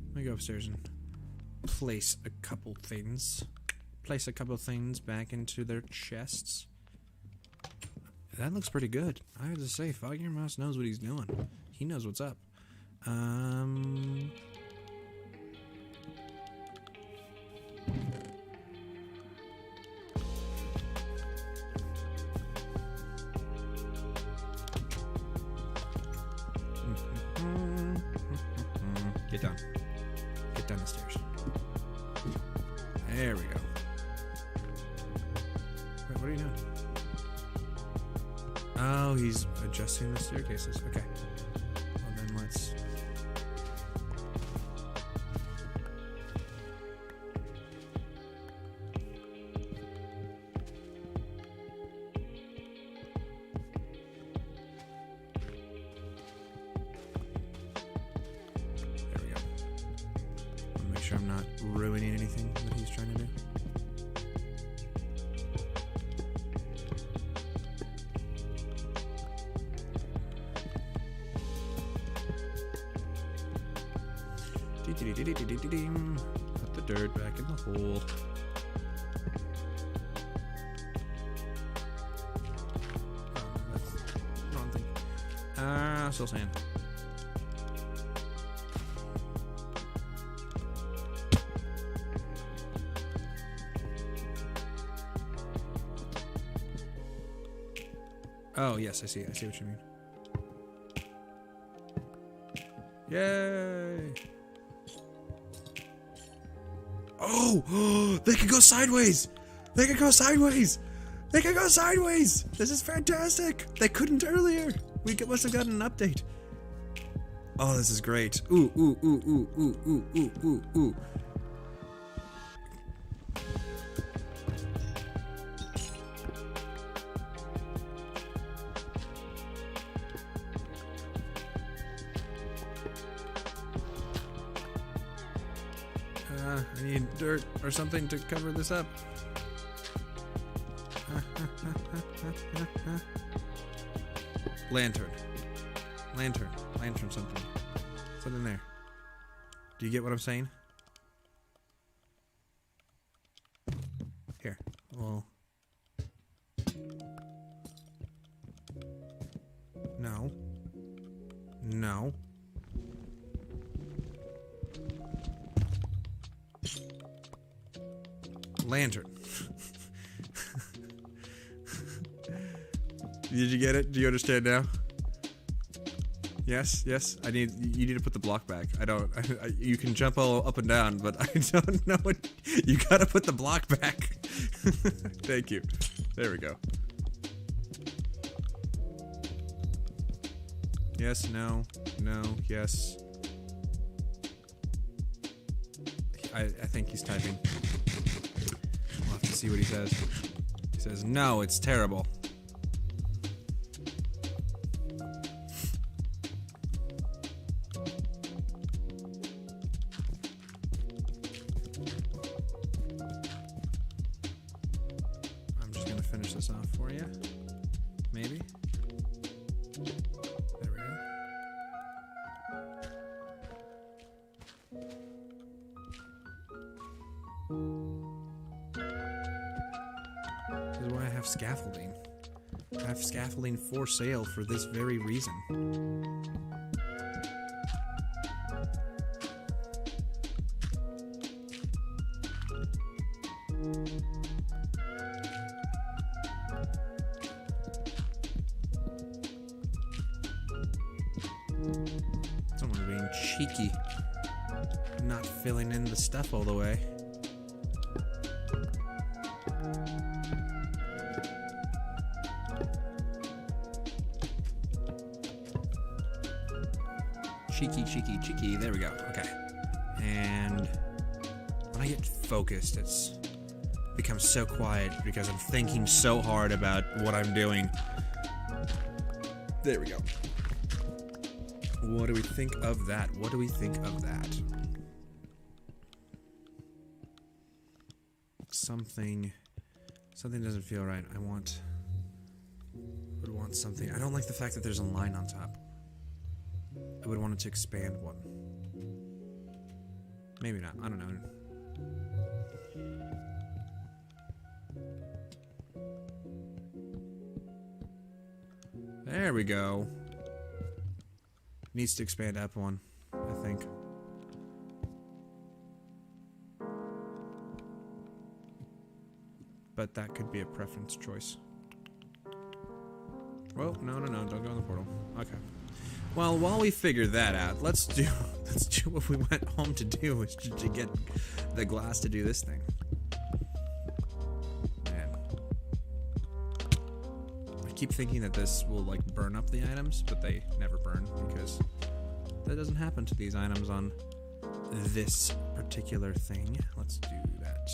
Let me go upstairs and place a couple things. Place a couple things back into their chests. That looks pretty good. I have to say, Foggy Mouse knows what he's doing. He knows what's up. Get down. Get down the stairs. There we go. Wait, what are you doing? Oh, he's adjusting the staircases. Okay. Well, then let's... There we go. I want to make sure I'm not ruining anything that he's trying to do. Put the dirt back in the hole. Oh, that's the wrong thing. Still saying. Oh, yes, I see what you mean. Yay! Oh! They can go sideways! They can go sideways! They can go sideways! This is fantastic! They couldn't earlier! We must have gotten an update. Oh, this is great. Ooh, ooh, ooh, ooh, ooh, ooh, ooh, ooh, ooh. I need dirt or something to cover this up. Lantern. Lantern. Lantern something. Something there. Do you get what I'm saying? Here. Well. No. No. Lantern. Did you get it? Do you understand now? Yes, yes. You need to put the block back. You can jump all up and down, but I don't know what. You gotta put the block back. Thank you. There we go. Yes, no, yes. I think he's typing. We'll have to see what he says. He says, no, it's terrible. I'm just gonna finish this off for you. Maybe. There we go. This is why I have scaffolding. I have scaffolding for sale for this very reason. Someone being cheeky, not filling in the stuff all the way. Cheeky. There we go. Okay. And when I get focused, it's becomes so quiet because I'm thinking so hard about what I'm doing. There we go. What do we think of that? What do we think of that? Something doesn't feel right. I would want something. I don't like the fact that there's a line on top. I would want it to expand one. Maybe not. I don't know. There we go. Needs to expand up one, I think. But that could be a preference choice. Well, no, don't go in the portal. Okay. Well, while we figure that out, let's do what we went home to do, which is to get the glass to do this thing. Man. I keep thinking that this will, like, burn up the items, but they never burn, because that doesn't happen to these items on this particular thing. Let's do that.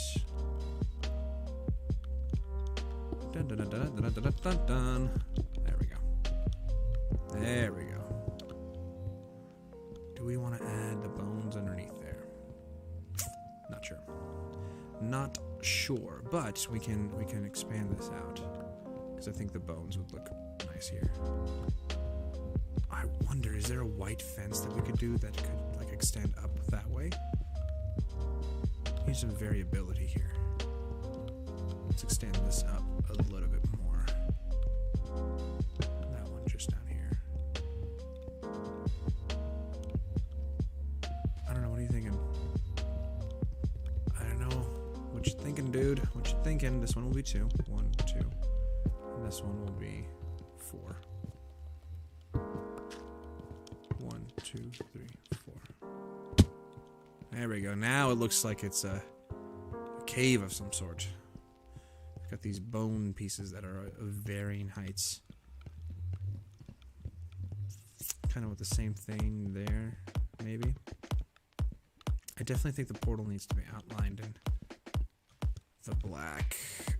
Dun, dun, dun, dun, dun, dun, dun, dun. There we go. There we go. Do we want to add the bones underneath there? Not sure. Not sure, but we can expand this out, because I think the bones would look nice here. I wonder, is there a white fence that we could do that could, like, extend up that way? Need some variability here. Let's extend this up a little bit more. That one just down here. I don't know, what are you thinking? I don't know. What you thinking, dude? What you thinking? This one will be 2. 1, 2. And this one will be 4. 1, 2, 3, 4. There we go. Now it looks like it's a cave of some sort. Got these bone pieces that are of varying heights. Kind of with the same thing there, maybe. I definitely think the portal needs to be outlined in the black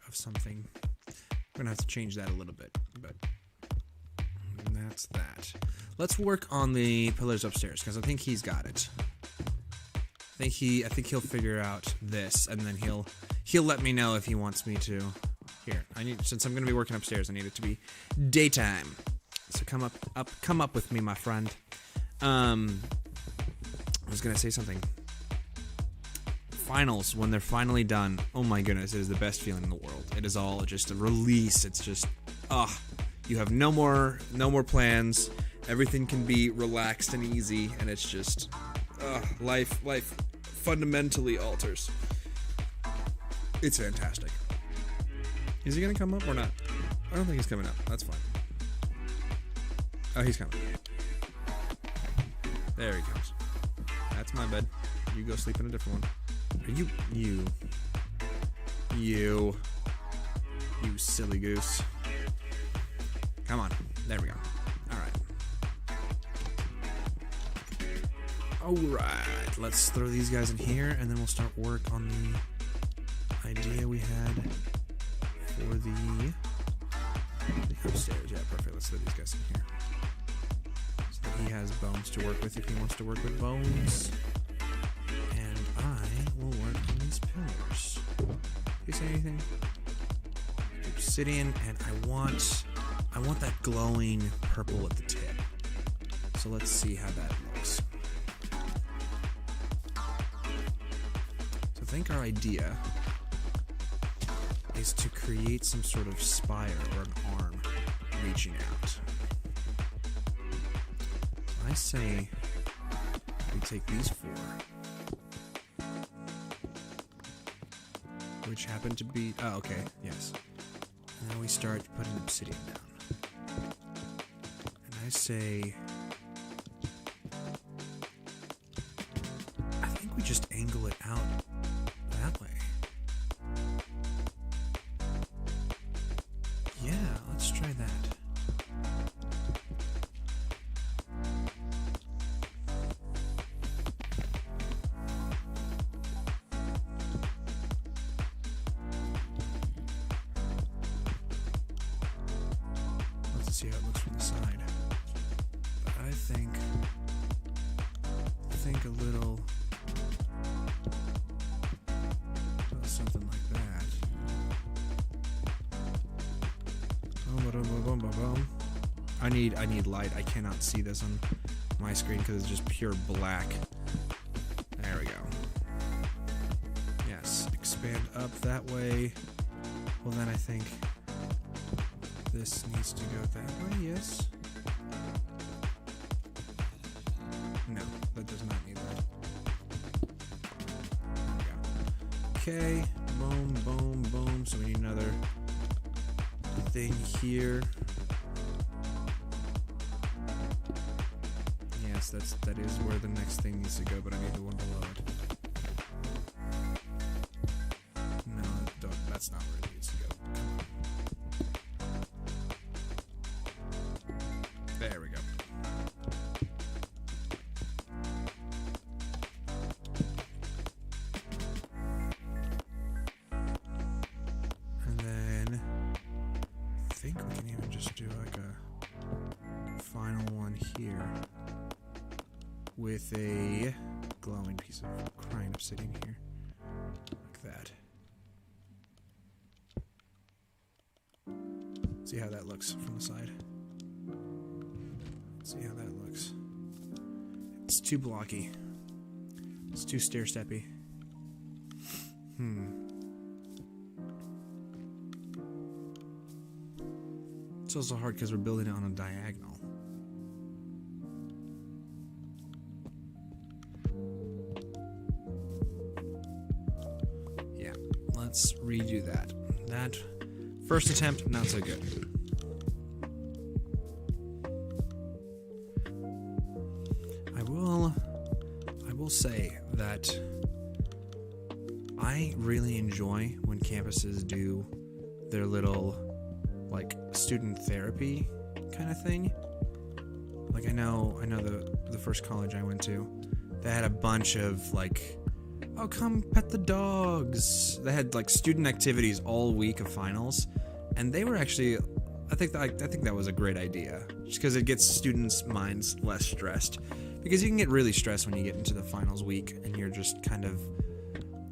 of something. We're gonna have to change that a little bit, but that's that. Let's work on the pillars upstairs, because I think he's got it. I think he'll figure out this, and then he'll let me know if he wants me to. Here, since I'm gonna be working upstairs, I need it to be daytime. So come up with me, my friend. I was gonna say something. Finals, when they're finally done, oh my goodness, it is the best feeling in the world. It is all just a release. It's just, you have no more plans. Everything can be relaxed and easy, and it's just, life fundamentally alters. It's fantastic. Is he gonna come up or not? I don't think he's coming up. That's fine. Oh, he's coming. There he comes. That's my bed. You go sleep in a different one. You silly goose. Come on. There we go. Alright. Let's throw these guys in here, and then we'll start work on the idea we had for the upstairs. Yeah, perfect. Let's throw these guys in here. So that he has bones to work with if he wants to work with bones. And I will work on these pillars. Did you say anything? Obsidian, and I want that glowing purple at the tip. So let's see how that looks. So I think our idea is to create some sort of spire or an arm reaching out. I say we take these 4, which happen to be, okay, yes. And then we start putting obsidian down. And I say, I think we just angle it out that way. Yeah, let's try that. Let's see how it looks from the side. But I think a little something like that. I need light. I cannot see this on my screen because it's just pure black. There we go. Yes, expand up that way. Well, then I think this needs to go that way, yes? No, that does not need that. There we go. Okay, boom, boom, boom. So we need another thing here. Yes, that is where the next thing needs to go, but I need the one below it. No, that's not where it needs to go. There we go. And then I think we can even just do like a final one here with a glowing piece of crying obsidian here. Like that. See how that looks from the side. See how that looks. It's too blocky. It's too stair-steppy. It's also hard because we're building it on a diagonal. Yeah, let's redo that. That first attempt, not so good. I will say that I really enjoy when campuses do their little, like, student therapy kind of thing. Like, I know the first college I went to, they had a bunch of, like, oh, come pet the dogs. They had, like, student activities all week of finals, and they were actually, I think that was a great idea, just because it gets students' minds less stressed. Because you can get really stressed when you get into the finals week, and you're just kind of,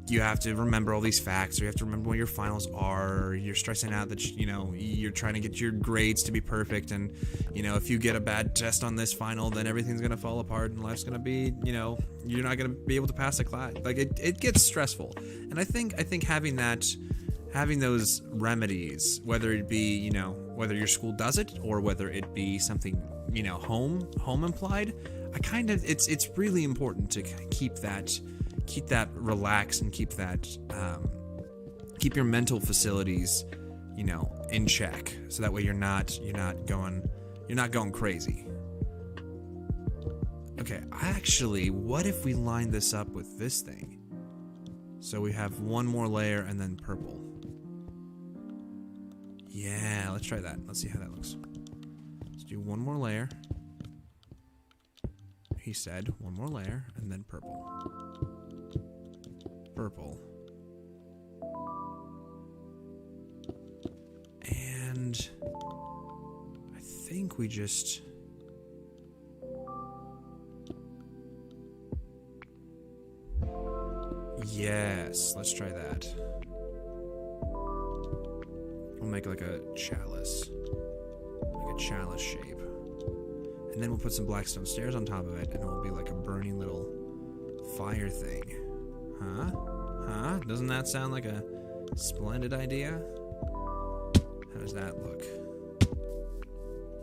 you have to remember all these facts, or you have to remember what your finals are, or you're stressing out that, you know, you're trying to get your grades to be perfect, and, you know, if you get a bad test on this final, then everything's gonna fall apart, and life's gonna be, you know, you're not gonna be able to pass the class. Like, it gets stressful. And I think having those remedies, whether it be, you know, whether your school does it, or whether it be something, you know, home implied, it's really important to keep that relaxed and keep your mental facilities, you know, in check, so that way you're not going crazy. Okay, actually, what if we line this up with this thing? So we have one more layer and then purple. Yeah, let's try that. Let's see how that looks. Let's do one more layer. He said one more layer and then purple. Purple. And I think we just... Yes, let's try that. We'll make like a chalice. Like a chalice shape. And then we'll put some blackstone stairs on top of it, and it will be like a burning little fire thing. Huh? Huh? Doesn't that sound like a splendid idea? How does that look?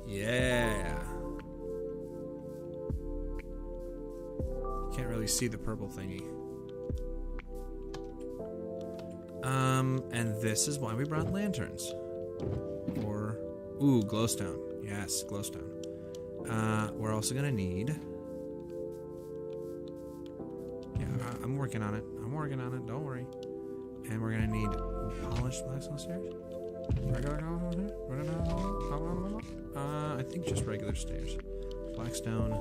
Yeah! Can't really see the purple thingy. And this is why we brought lanterns. Or, ooh, glowstone. Yes, glowstone. We're also gonna need... Yeah, I'm working on it. Don't worry. And we're gonna need polished blackstone stairs. I think just regular stairs. Blackstone.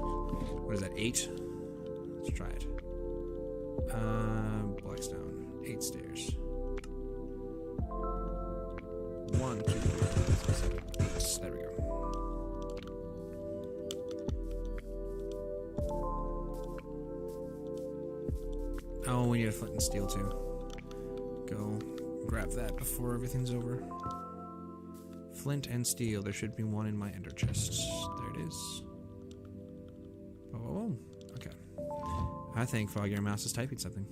What is that? 8? Let's try it. Blackstone. 8 stairs. 1, 2, 3, 4, 5, 6, 7, 8. There we go. Oh, we need a flint and steel too. Go grab that before everything's over. Flint and steel. There should be one in my ender chest. There it is. I think Foggier Mouse is typing something.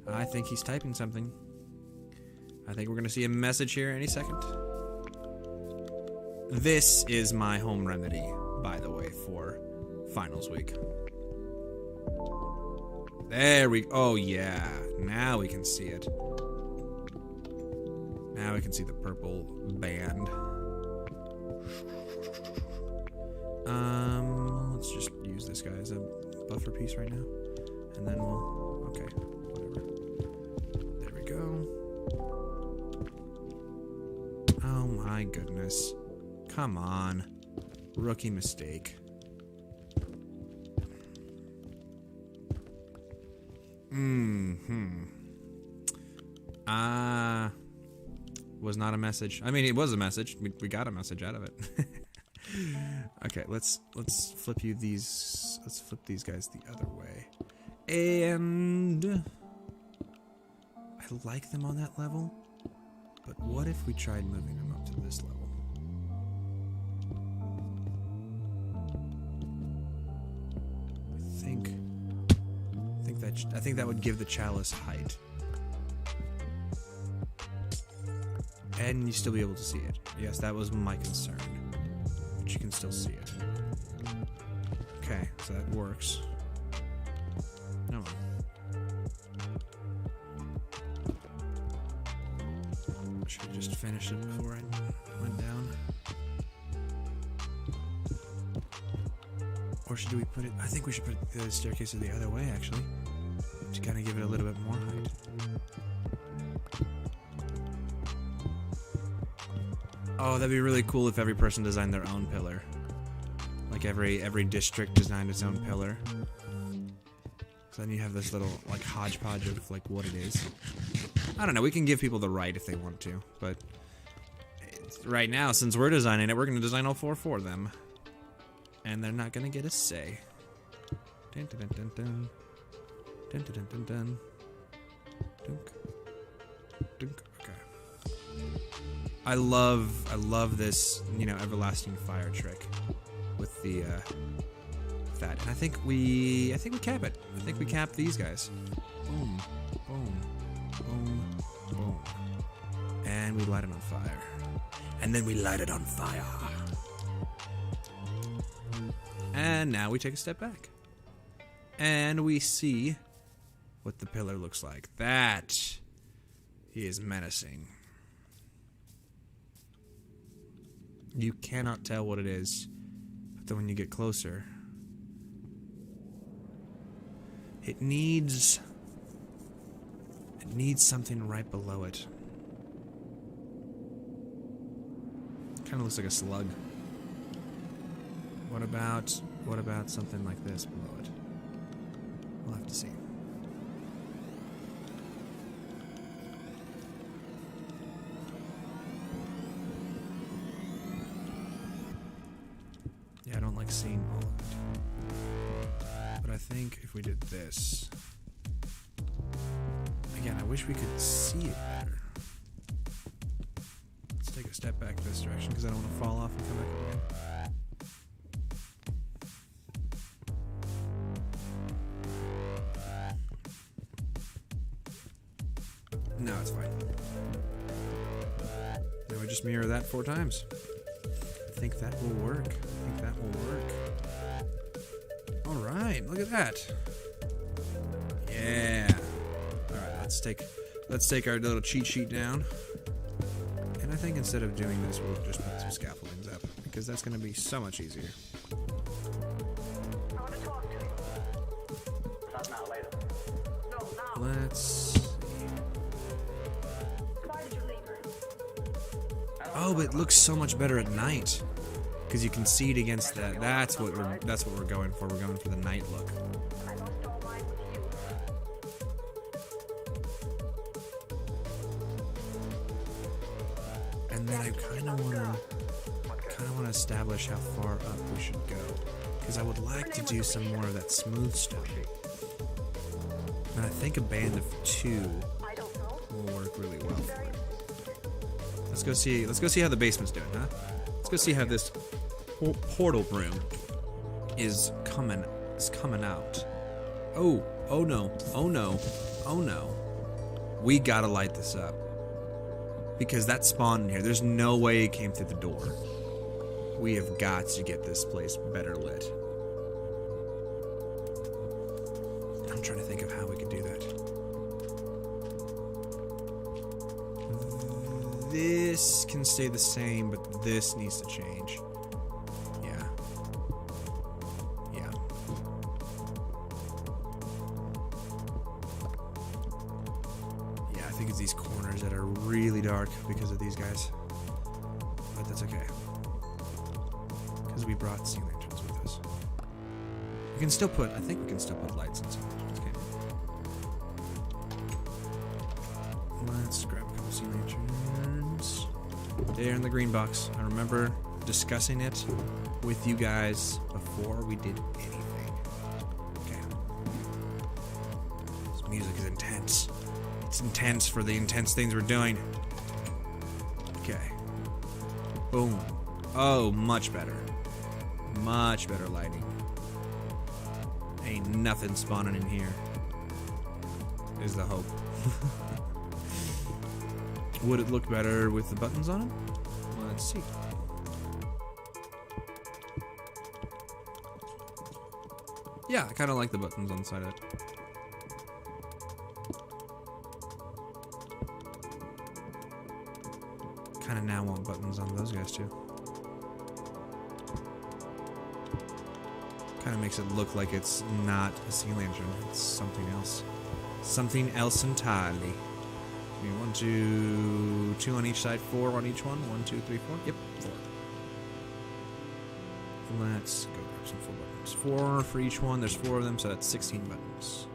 I think he's typing something. I think we're gonna see a message here any second. This is my home remedy, by the way, for finals week. There we... Oh, yeah. Now we can see it. Now we can see the purple band. Let's just use this guy as a buffer piece right now. And then we'll... Okay, whatever. There we go. Oh my goodness. Come on. Rookie mistake. Was not a message. I mean, it was a message. We got a message out of it. Okay, let's flip you these. Let's flip these guys the other way. And I like them on that level, but what if we tried moving them up to this level? I think that would give the chalice height. And you still be able to see it. Yes, that was my concern. But you can still see it. Okay, so that works. No. Should have just finished it before I went down. Or should we put it... I think we should put the staircase the other way, actually. To kind of give it a little bit more height. Oh, that'd be really cool if every person designed their own pillar. Like every district designed its own pillar. So then you have this little like hodgepodge of like what it is. I don't know, we can give people the right if they want to, but right now, since we're designing it, we're gonna design all four for them. And they're not gonna get a say. Dun dun dun dun dun. Dun dun dun dun dun. Dunk. Dunk. Okay. I love this, you know, everlasting fire trick with the that. And I think we cap it. I think we cap these guys. Boom, boom, boom, boom. And we light it on fire. And then we light it on fire. And now we take a step back. And we see what the pillar looks like. That is menacing. You cannot tell what it is, but then when you get closer, it needs something right below it. Kind of looks like a slug. What about something like this below it? We'll have to see. Yeah, I don't like seeing all of it. But I think if we did this... Again, I wish we could see it better. Let's take a step back this direction because I don't want to fall off and come back again. No, it's fine. Now we just mirror that 4 times. I think that will work. Alright, look at that. Yeah. Alright, let's take our little cheat sheet down. And I think instead of doing this, we'll just put some scaffoldings up. Because that's going to be so much easier. Let's... Oh, but it looks so much better at night. Because you can see it against that. That's what we're going for. We're going for the night look. And then I kind of want to establish how far up we should go. Because I would like to do some more of that smooth stuff. And I think a band of 2 will work really well for it. Let's go see how the basement's doing, huh? Let's go see how this portal room is coming is coming out. Oh, oh no, oh no, oh no. We gotta light this up. Because that spawned in here. There's no way it came through the door. We have got to get this place better lit. I'm trying to think of how we could do that. This can stay the same, but this needs to change. Yeah. Yeah. Yeah, I think it's these corners that are really dark because of these guys. But that's okay. Because we brought sea lanterns with us. We can still put, I think we can still put lights in some of these, can't we? Let's grab a couple sea lanterns. There in the green box. I remember discussing it with you guys before we did anything. Okay. This music is intense. It's intense for the intense things we're doing. Okay. Boom. Oh, much better. Much better lighting. Ain't nothing spawning in here. Is the hope. Would it look better with the buttons on them? Let's see. Yeah, I kind of like the buttons on the side of it. Kind of now want buttons on those guys too. Kind of makes it look like it's not a sea lantern. It's something else. Something else entirely. Give me 1, 2, 2 on each side, 4 on each one. 1, 2, 3, 4. Yep, 4. Let's go grab some full buttons. 4 for each one. There's 4 of them, so that's 16 buttons.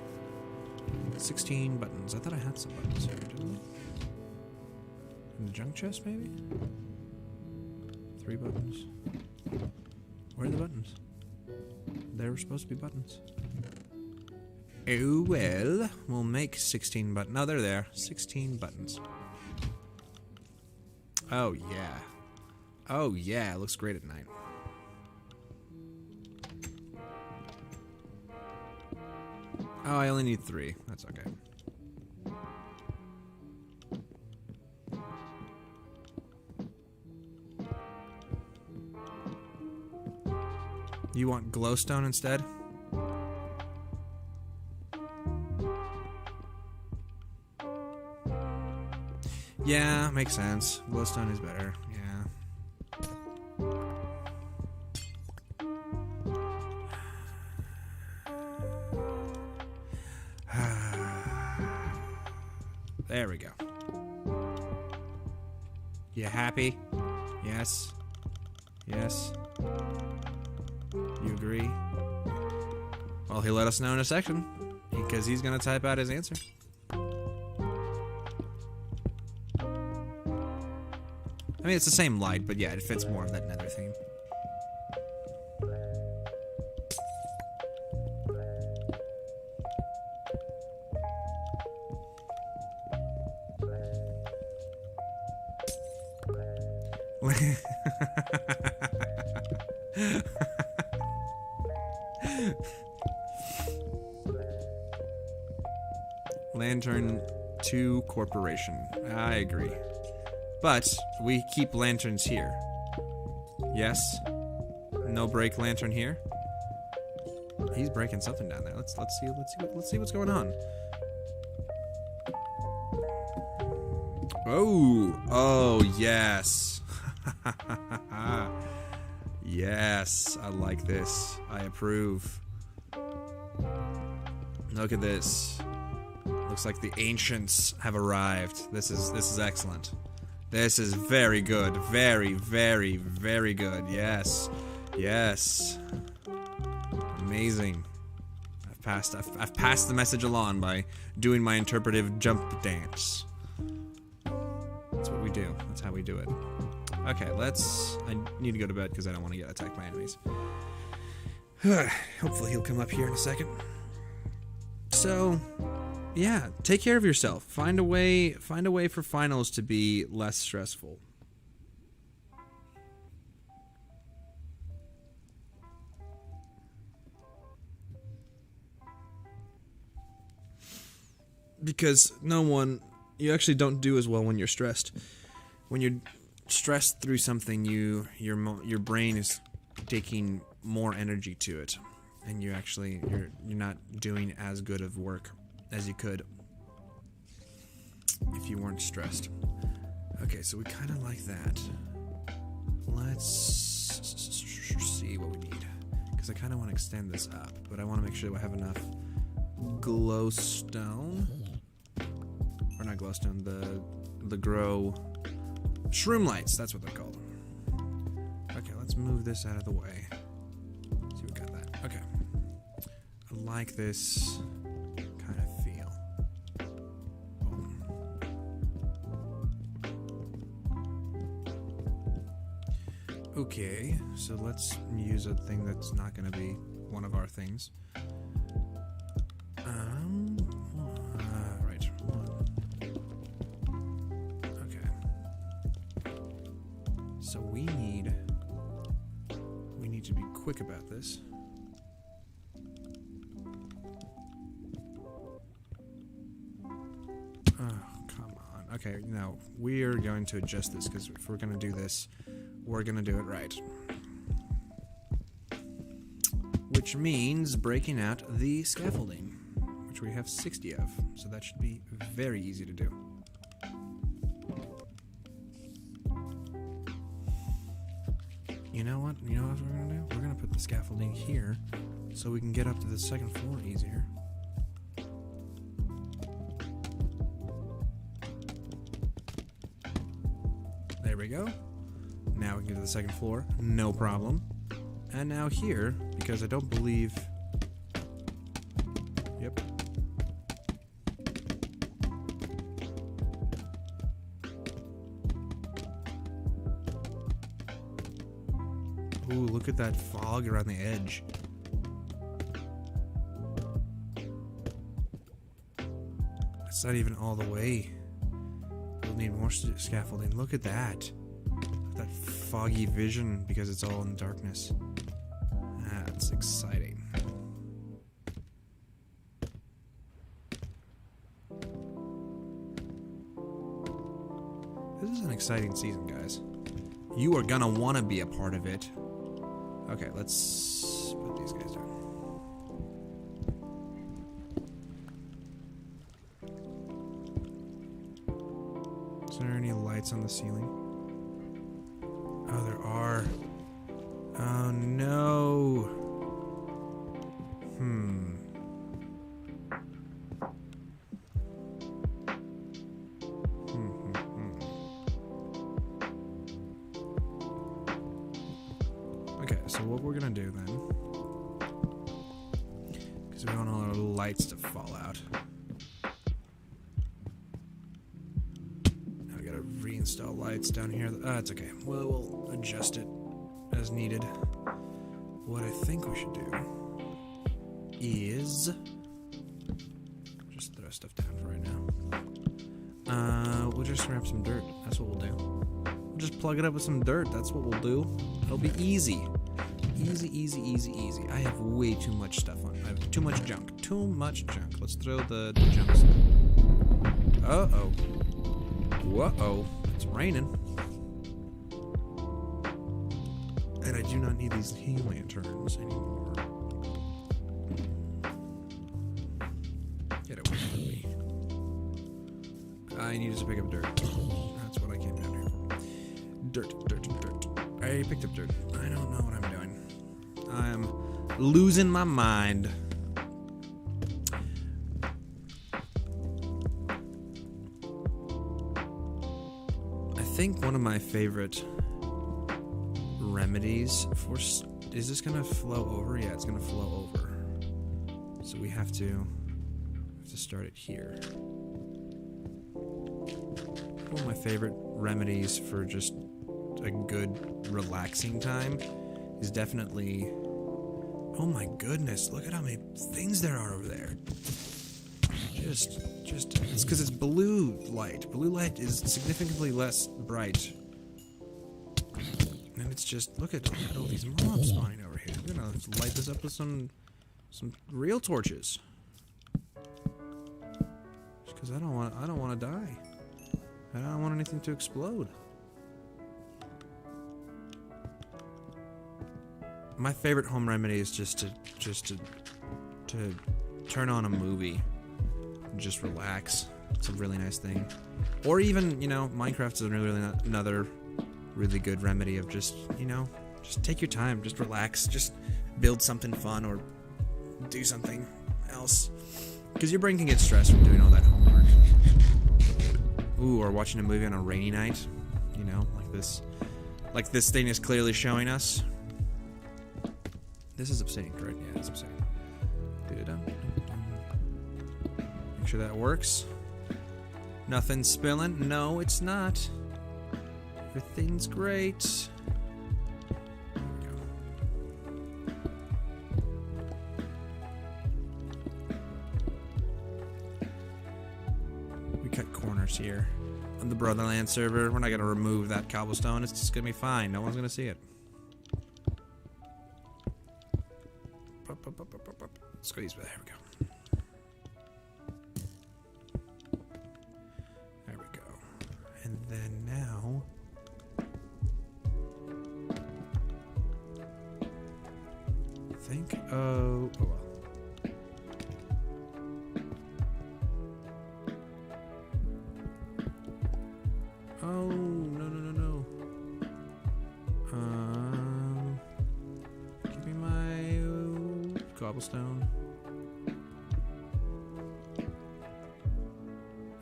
16 buttons. I thought I had some buttons here, didn't I? In the junk chest, maybe? 3 buttons. Where are the buttons? There were supposed to be buttons. Oh well, we'll make 16 buttons. No, they're there. 16 buttons. Oh yeah. Oh yeah, it looks great at night. Oh, I only need 3. That's okay. You want glowstone instead? Yeah, makes sense. Glowstone is better. Yeah. There we go. You happy? Yes. Yes. You agree? Well, he'll let us know in a second, because he's gonna type out his answer. I mean, it's the same light, but yeah, it fits more of that nether theme. Lantern 2 Corporation. I agree. But we keep lanterns here. Yes? No break lantern here? He's breaking something down there. Let's see what's going on. Oh yes. Yes, I like this. I approve. Look at this. Looks like the ancients have arrived. This is excellent. This is very good. Very, very, very good. Yes. Yes. Amazing. I've passed the message along by doing my interpretive jump dance. That's what we do. That's how we do it. Okay, I need to go to bed because I don't want to get attacked by enemies. Hopefully he'll come up here in a second. So, yeah, take care of yourself. Find a way for finals to be less stressful. because you actually don't do as well when you're stressed. When you're stressed through something, your brain is taking more energy to it, and you're not doing as good of work as you could if you weren't stressed. Okay, so we kind of like that. Let's see what we need, because I kind of want to extend this up, but I want to make sure that I have enough glowstone, or not glowstone, the grow shroom lights. That's what they're called. Okay, let's move this out of the way. See, we got that. Okay, I like this kind of feel. Okay, so let's use a thing that's not going to be one of our things. Right. Okay. So we need to be quick about this. Oh, come on. Okay, now we are going to adjust this, because if we're going to do this, we're going to do it right. Which means breaking out the scaffolding, which we have 60 of, so that should be very easy to do. You know what? You know what we're going to do? We're going to put the scaffolding here so we can get up to the second floor easier. There we go. Now we can get to the second floor, no problem. And now here, because I don't believe... Yep. Ooh, look at that fog around the edge. It's not even all the way. We'll need more scaffolding. Look at that. That foggy vision because it's all in darkness. That's exciting. This is an exciting season, guys. You are gonna want to be a part of it. Okay, let's put these guys down. Is there any lights on the ceiling? Oh, there are. Oh, no. Okay, so what we're gonna do then, because we want all our lights to fall out. Now we gotta reinstall lights down here. It's okay. We'll adjust it as needed. What I think we should do is just throw stuff down for right now. We'll just grab some dirt. That's what we'll do. We'll just plug it up with some dirt. That's what we'll do. It'll be easy. Easy, easy, easy, easy. I have way too much stuff on. I have too much junk. Too much junk. Let's throw the junks. Uh-oh. Whoa-oh. It's raining. And I do not need these heat lanterns anymore. Get away from me. I needed to pick up dirt. That's what I came down here for. Dirt, dirt, dirt. I picked up dirt. I don't know what I'm doing. I'm losing my mind. I think one of my favorite remedies for... Is this going to flow over? Yeah, it's going to flow over. So we have to start it here. One of my favorite remedies for just a good relaxing time is definitely... Oh my goodness, look at how many things there are over there. Just it's because it's blue light. Blue light is significantly less bright. And it's just, look at all these mobs spawning over here. We're gonna light this up with some real torches. Because I don't want to die. I don't want anything to explode. My favorite home remedy is just to turn on a movie and just relax. It's a really nice thing. Or even, you know, Minecraft is another really good remedy of just, you know, just take your time, just relax, just build something fun or do something else. Because your brain can get stressed from doing all that homework. Ooh, or watching a movie on a rainy night, you know, like this thing is clearly showing us. This is obsidian, correct? Yeah, it's obsidian. Make sure that works. Nothing spilling. No, it's not. Everything's great. There we go. We cut corners here. On the Brotherland server, we're not going to remove that cobblestone. It's just going to be fine. No one's going to see it. Squeeze, there we go. There we go. And then now... think of... oh well. Oh, no. Give me my cobblestone.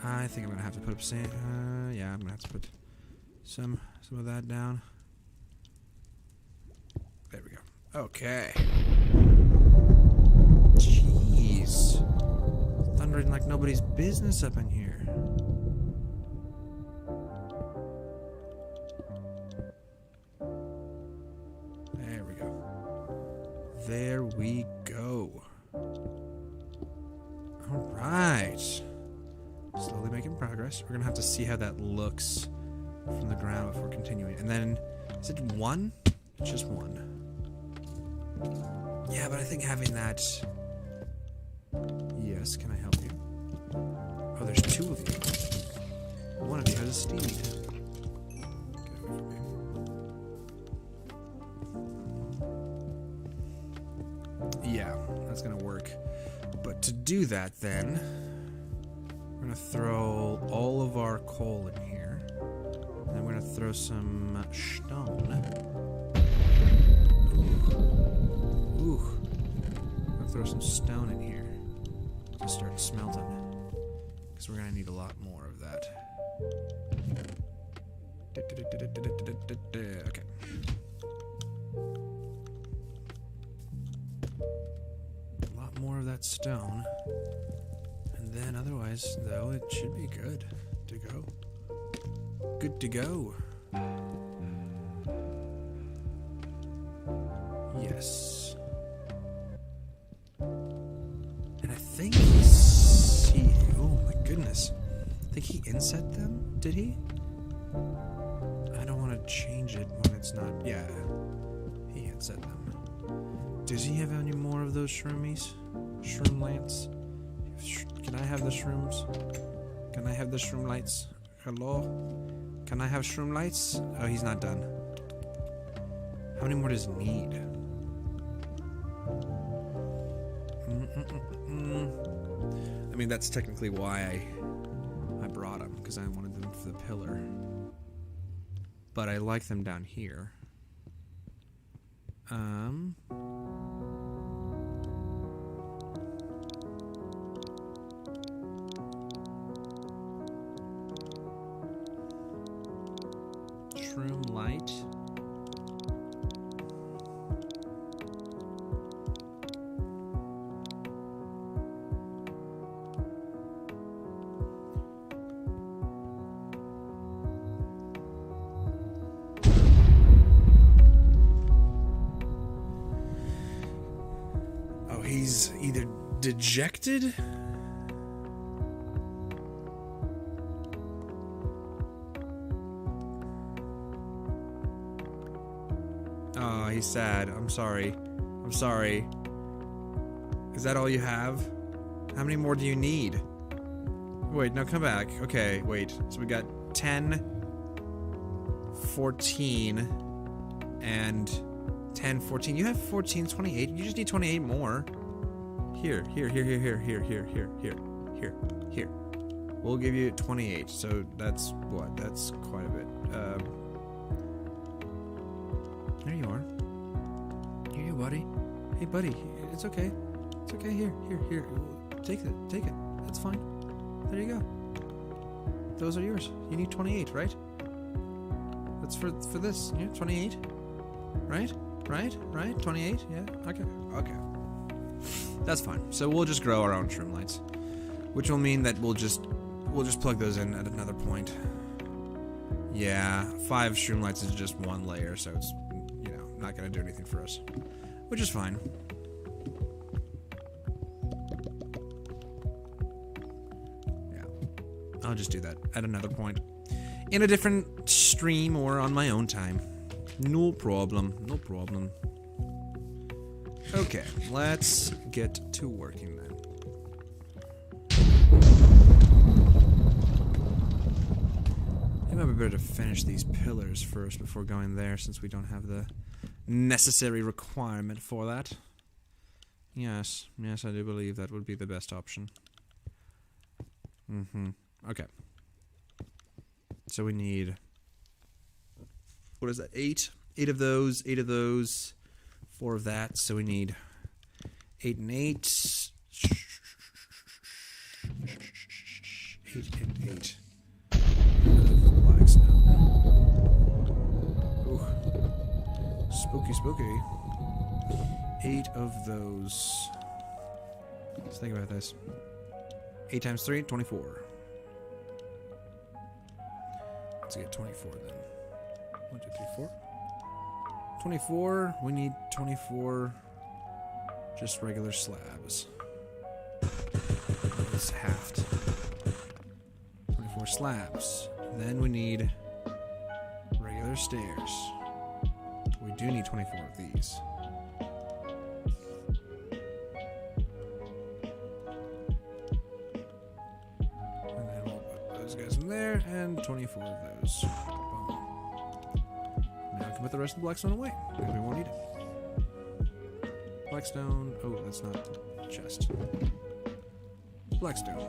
I think I'm gonna have to put up sand. Yeah, I'm gonna have to put some of that down. There we go. Okay. Jeez, thundering like nobody's business up in here. There we go. There we go. All right. Slowly making progress. We're gonna have to see how that looks from the ground before continuing. And then, is it one? It's just one. Yeah, but I think having that... Yes, can I help you? Oh, there's two of you. One of you has a steed. Get away from me. Yeah, that's gonna work. But to do that then... we're gonna throw all of our coal in here. And then we're gonna throw some stone. Ooh. I'm gonna throw some stone in here to start smelting. Because we're gonna need a lot more of that. Okay. A lot more of that stone. And then otherwise, though, it should be good to go. Good to go. Yes. And I think oh my goodness. I think he inset them? Did he? I don't want to change it when it's not. Yeah. He inset them. Does he have any more of those shroomies? Shroom lance? Can I have the shrooms? Can I have the shroom lights? Hello? Can I have shroom lights? Oh, he's not done. How many more does he need? I mean, that's technically why I brought them, because I wanted them for the pillar. But I like them down here. Shroom light. Oh, he's either dejected? Oh, he's sad. I'm sorry. I'm sorry. Is that all you have? How many more do you need? Wait, no, come back. Okay, wait. So we got 10, 14, and 10, 14. You have 14, 28. You just need 28 more. Here. We'll give you 28. So that's what? That's quite a bit. There you are. Here, buddy. Hey, buddy. It's okay. It's okay. Here. Take it. That's fine. There you go. Those are yours. You need 28, right? That's for this. Yeah, 28. Right? 28? Yeah. Okay. That's fine. So we'll just grow our own shroom lights, which will mean that we'll just plug those in at another point. Yeah, 5 shroom lights is just 1 layer, so it's, you know, not gonna do anything for us, which is fine. Yeah, I'll just do that at another point, in a different stream or on my own time. No problem. Okay, let's get to working then. It might be better to finish these pillars first before going there, since we don't have the necessary requirement for that. Yes, I do believe that would be the best option. Okay. So we need... what is that? 8? 8 of those, 4 of that, so we need 8 and 8. 8 and 8. Blackstone. Ooh. Spooky. 8 of those. Let's think about this. 8 times 3, 24. Let's get 24 then. 1, 2, 3, 4. 24. We need 24 just regular slabs. It's halved. 24 slabs. Then we need regular stairs. We do need 24 of these. And then we'll put those guys in there, and 24 of those. Boom. Now I can put the rest of the blackstone away, because we won't need it. Blackstone. Oh, that's not chest. Blackstone.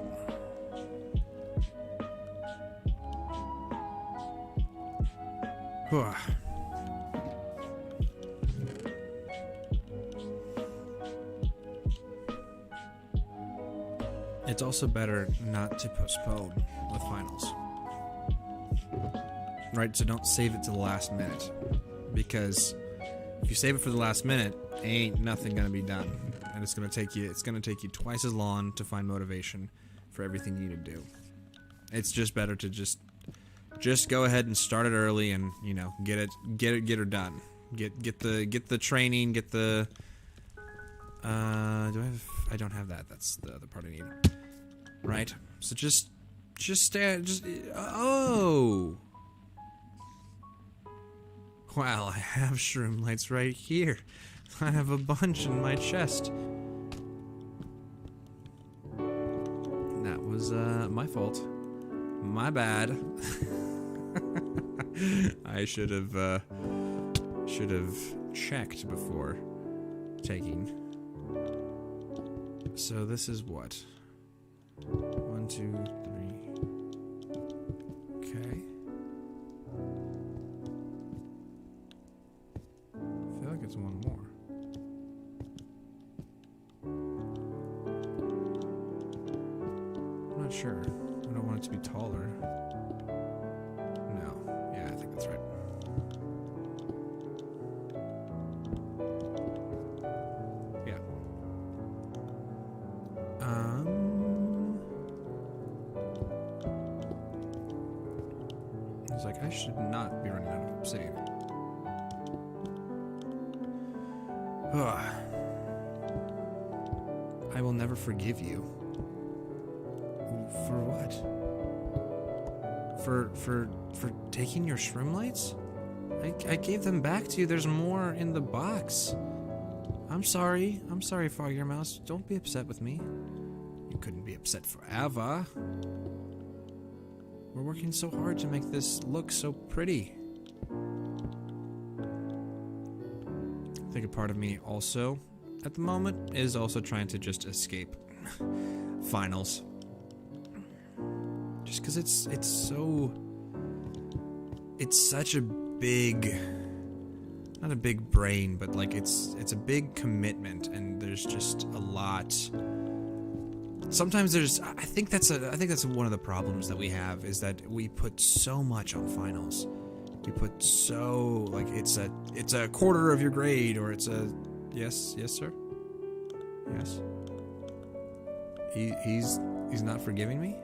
It's also better not to postpone with finals. Right, so don't save it to the last minute. Because if you save it for the last minute, ain't nothing gonna be done. And it's gonna take you twice as long to find motivation for everything you need to do. It's just better to just go ahead and start it early, and you know, get her done. Get the training, get the I don't have that. That's the other part I need. Right? So oh. Wow, I have shroom lights right here. I have a bunch in my chest. That was my fault. My bad. I should have checked before taking. So this is what? 1, 2, 3. Okay. I feel like it's one more. I'm not sure. I don't want it to be taller. No. Yeah, I think that's right. Yeah. I was like, I should not be running out of obsidian. I will never forgive you. For what? For taking your shroom lights? I gave them back to you. There's more in the box. I'm sorry. I'm sorry, Fogger Mouse. Don't be upset with me. You couldn't be upset forever. We're working so hard to make this look so pretty. I think a part of me also, at the moment, is also trying to just escape finals. Just because it's such a big, not a big brain, but like it's a big commitment, and there's just a lot. Sometimes I think that's one of the problems that we have, is that we put so much on finals. We put so, like, it's a quarter of your grade, or it's a, yes sir, yes. He's not forgiving me?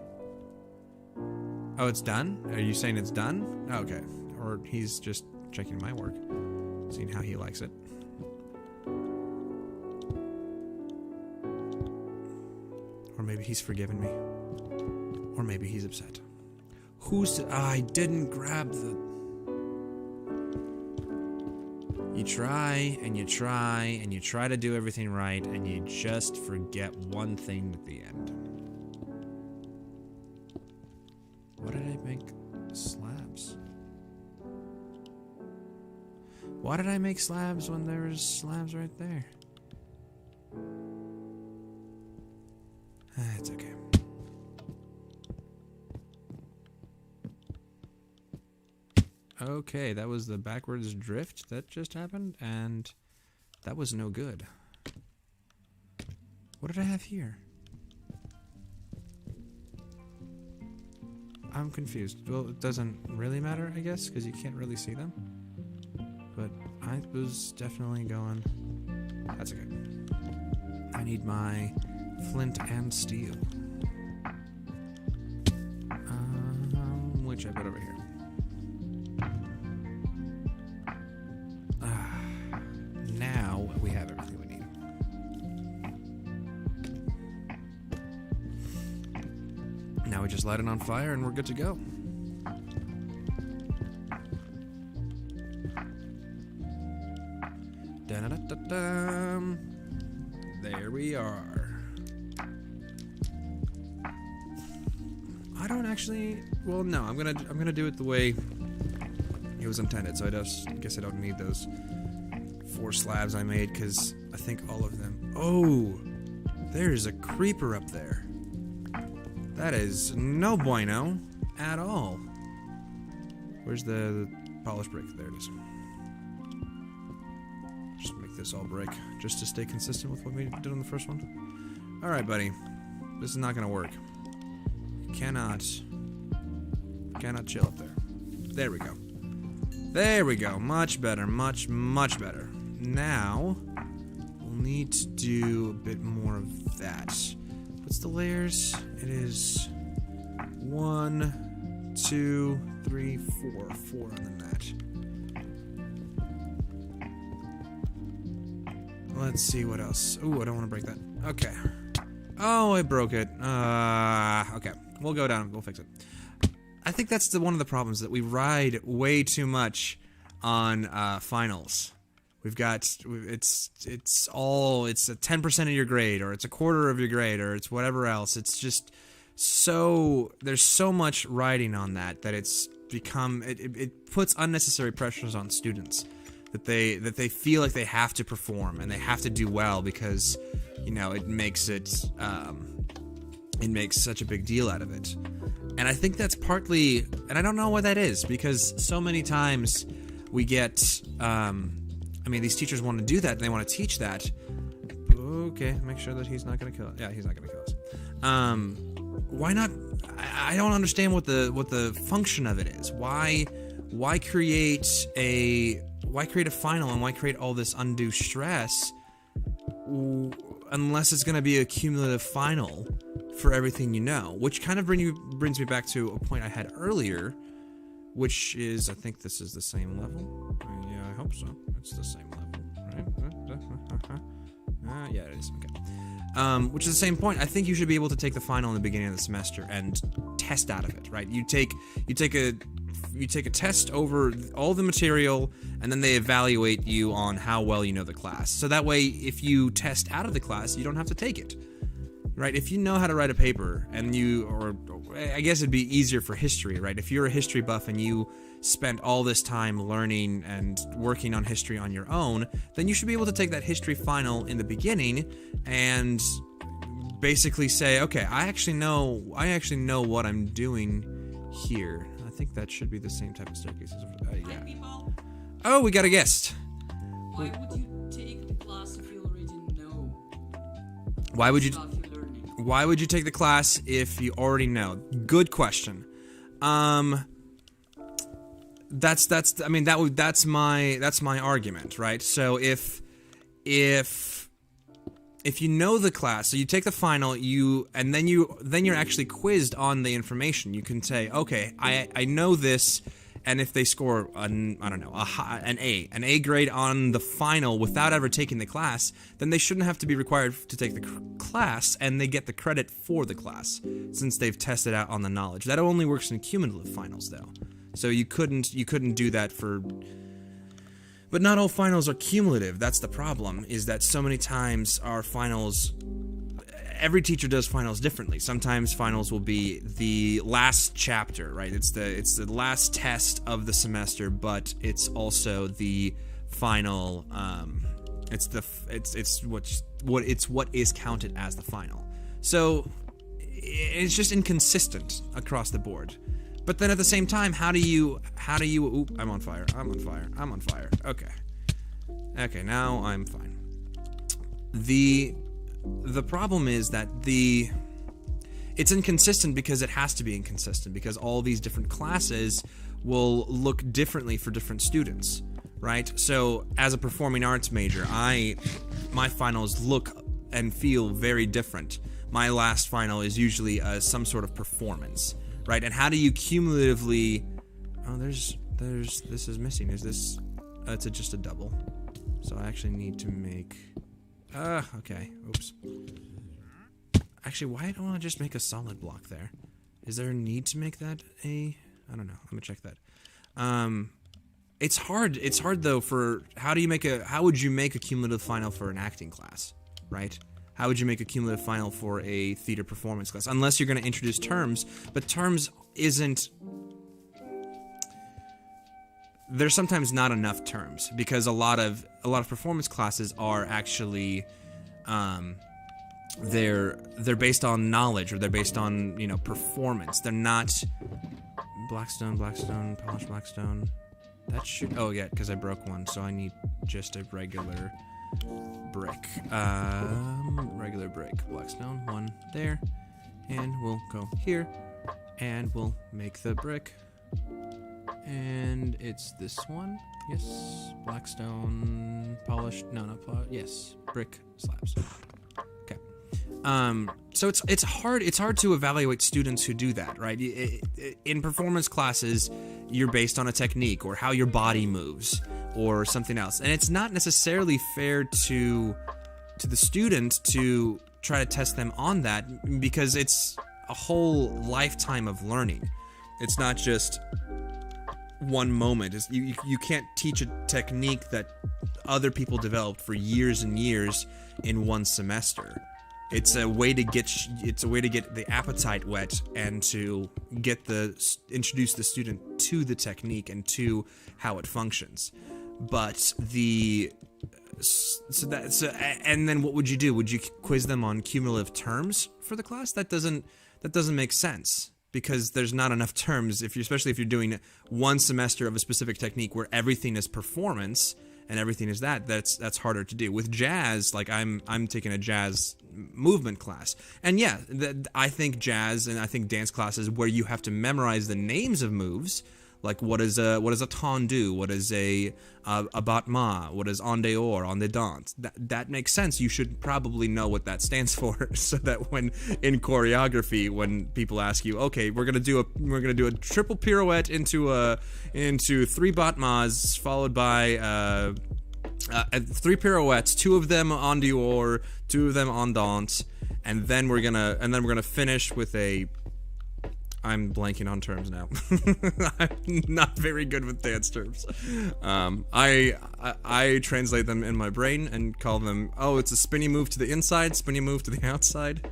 Oh, it's done? Are you saying it's done? Oh, okay. Or he's just checking my work, seeing how he likes it. Or maybe he's forgiven me. Or maybe he's upset. I didn't grab the... You try, and you try, and you try to do everything right, and you just forget one thing at the end. Why did I make slabs? Why did I make slabs when there was slabs right there? It's okay. Okay, that was the backwards drift that just happened, and that was no good. What did I have here? I'm confused. Well, it doesn't really matter, I guess, because you can't really see them. But I was definitely going... That's okay. I need my flint and steel. Which I put over here. Now we have everything we need. Now we just light it on fire and we're good to go. Da-da-da-da-da. There we are. I don't actually... Well, no, I'm gonna do it the way it was intended. So I guess I don't need those 4 slabs I made, because I think all of them... Oh! There's a creeper up there. That is no bueno at all. Where's the polished brick? There it is. Just make this all brick, just to stay consistent with what we did on the first one. Alright, buddy. This is not gonna work. You cannot chill up there. There we go. There we go. Much better. Much better. Now, we'll need to do a bit more of that. What's the layers? It is 1, 2, 3, 4. 4 on the mat. Let's see what else. Ooh, I don't want to break that. Okay. Oh, I broke it. Okay. We'll go down. We'll fix it. I think that's one of the problems, that we ride way too much on finals. We've got, it's a 10% of your grade, or it's a quarter of your grade, or it's whatever else. It's just so, there's so much riding on that it's become, it puts unnecessary pressures on students, that they feel like they have to perform and they have to do well, because, you know, it makes such a big deal out of it. And I think that's partly, and I don't know why that is, because so many times we get, I mean, these teachers want to do that, and they want to teach that. Okay, make sure that he's not going to kill us. Yeah, he's not going to kill us. Why not? I don't understand what the function of it is. Why create a final, and why create all this undue stress, unless it's going to be a cumulative final for everything you know? Which kind of brings me back to a point I had earlier, which is, I think this is the same level. Yeah, I hope so. It's the same level, right? Yeah, it is. Okay. Which is the same point. I think you should be able to take the final in the beginning of the semester and test out of it, right? You take a test over all the material, and then they evaluate you on how well you know the class. So that way, if you test out of the class, you don't have to take it. right? If you know how to write a paper, and or I guess it'd be easier for history, right? If you're a history buff and you spent all this time learning and working on history on your own, then you should be able to take that history final in the beginning and basically say, okay, I actually know what I'm doing here. I think that should be the same type of staircase as yeah. People, Oh, we got a guest. why would you take the class if you already know Why would you stuff you're learning? Why would you take the class if you already know? Good question. That's my argument, right? So if you know the class, so you take the final, then you're actually quizzed on the information. You can say, okay, I know this, and if they score an A grade on the final without ever taking the class, then they shouldn't have to be required to take the class, and they get the credit for the class since they've tested out on the knowledge. That only works in cumulative finals, though. So you couldn't do that for. But not all finals are cumulative. That's the problem, is that so many times our finals, every teacher does finals differently. Sometimes finals will be the last chapter, right? It's the last test of the semester, but it's also the final, it's what is counted as the final. So it's just inconsistent across the board. But then at the same time, how do you, oop, I'm on fire. Okay, now I'm fine. The problem is that it's inconsistent because it has to be inconsistent, because all these different classes will look differently for different students, right? So as a performing arts major, my finals look and feel very different. My last final is usually some sort of performance. Right, and how do you cumulatively? Oh, this is missing. Is this? It's just a double. So I actually need to make. Okay. Oops. Actually, why don't I just make a solid block there? Is there a need to make that a? I don't know. I'm gonna check that. It's hard. It's hard though. For how would you make a cumulative final for an acting class, right? How would you make a cumulative final for a theater performance class? Unless you're going to introduce terms, but terms isn't. There's sometimes not enough terms because a lot of performance classes are actually, they're based on knowledge, or they're based on performance. They're not Blackstone, polished Blackstone. That should. Oh yeah, because I broke one, so I need just a regular brick. Regular brick. Blackstone, one there. And we'll go here. And we'll make the brick. And it's this one. Yes. Blackstone, polished. No, not polished. Yes. Brick slabs. Okay. So it's hard to evaluate students who do that, right? In performance classes, you're based on a technique or how your body moves or something else, and it's not necessarily fair to the student to try to test them on that, because it's a whole lifetime of learning. It's not just one moment. You can't teach a technique that other people developed for years and years in one semester. It's a way to get the appetite whet and to introduce the student to the technique and to how it functions. But and then what would you do? Would you quiz them on cumulative terms for the class? That doesn't make sense, because there's not enough terms, especially if you're doing one semester of a specific technique where everything is performance and everything is that's harder to do. With jazz, like I'm taking a jazz movement class, and yeah, I think jazz and I think dance classes where you have to memorize the names of moves, like what is a tendu, what is a battement, what is en dehors, en dedans. That makes sense. You should probably know what that stands for, so that when in choreography, when people ask you, okay, we're gonna do a triple pirouette into 3 battements followed by 3 pirouettes, 2 of them en dehors, 2 of them en danse, and then we're gonna finish with a. I'm blanking on terms now. I'm not very good with dance terms. I translate them in my brain and call them, oh, it's a spinny move to the inside, spinny move to the outside.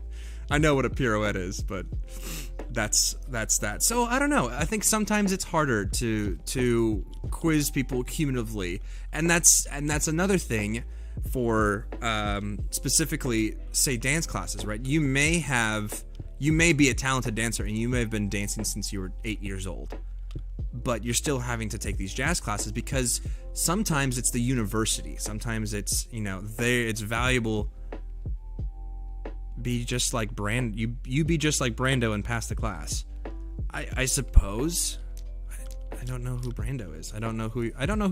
I know what a pirouette is, but that's that. So I don't know. I think sometimes it's harder to quiz people cumulatively, and that's another thing for specifically, say, dance classes, right? You may be a talented dancer, and you may have been dancing since you were 8 years old, but you're still having to take these jazz classes because sometimes it's the university, sometimes it's it's valuable. Be just like you be just like Brando and pass the class. I suppose. I don't know who Brando is. I don't know who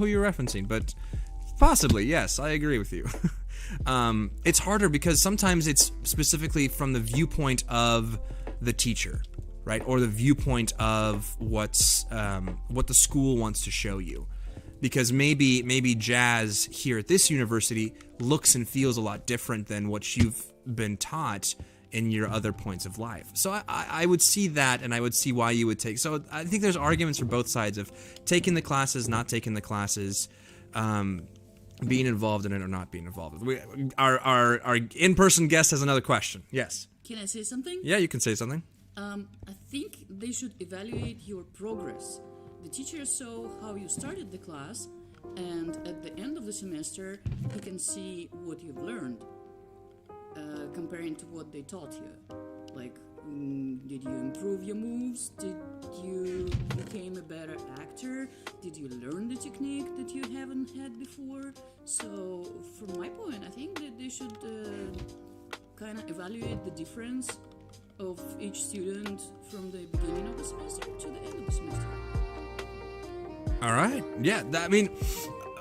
you're referencing, but possibly, yes, I agree with you. It's harder because sometimes it's specifically from the viewpoint of the teacher, right, or the viewpoint of what the school wants to show you. Because maybe jazz here at this university looks and feels a lot different than what you've been taught in your other points of life. So I would see that, and I would see why you would take. So I think there's arguments for both sides of taking the classes, not taking the classes, being involved in it or not being involved. Our in-person guest has another question. Yes. Can I say something? Yeah, you can say something. I think they should evaluate your progress. The teacher saw how you started the class, and at the end of the semester, he can see what you've learned, comparing to what they taught you. Like, did you improve your moves? Did you become a better actor? Did you learn the technique that you haven't had before? So, from my point, I think that they should kind of evaluate the difference of each student from the beginning of the semester to the end of the semester. All right. Yeah.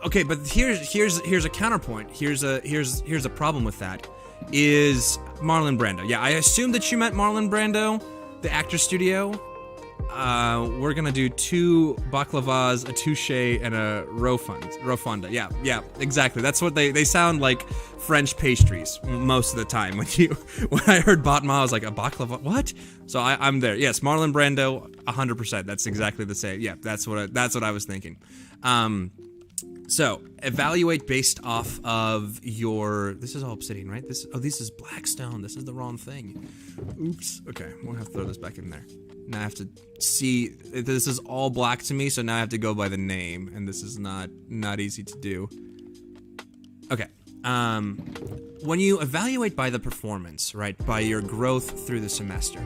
Okay. But here's a counterpoint. Here's a problem with that. Is Marlon Brando? Yeah, I assumed that you meant Marlon Brando, the actor studio. We're gonna do 2 baklavas, a touche, and a rofonda. Yeah, exactly. That's what they sound like, French pastries most of the time. When I heard batma, I was like, a baklava? What? So I'm there. Yes, Marlon Brando, 100%. That's exactly the same. Yeah, that's what I was thinking. So evaluate based off of your. This is all obsidian, right? This is blackstone. This is the wrong thing. Oops. Okay, we'll have to throw this back in there. Now I have to see. This is all black to me, so now I have to go by the name, and this is not easy to do. Okay. When you evaluate by the performance, right, by your growth through the semester,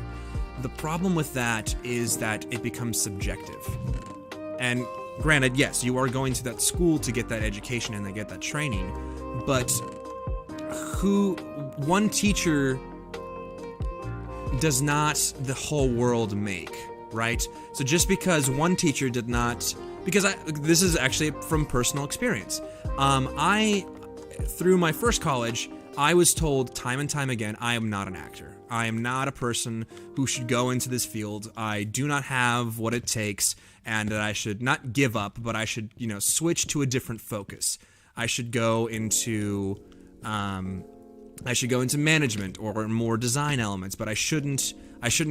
the problem with that is that it becomes subjective. And granted, yes, you are going to that school to get that education and to get that training, but one teacher does not the whole world make, right? So just because one teacher did not, this is actually from personal experience. Through my first college, I was told time and time again, I am not an actor. I am not a person who should go into this field. I do not have what it takes, and that I should not give up, but I should, switch to a different focus. I should go into, management or more design elements, but I shouldn't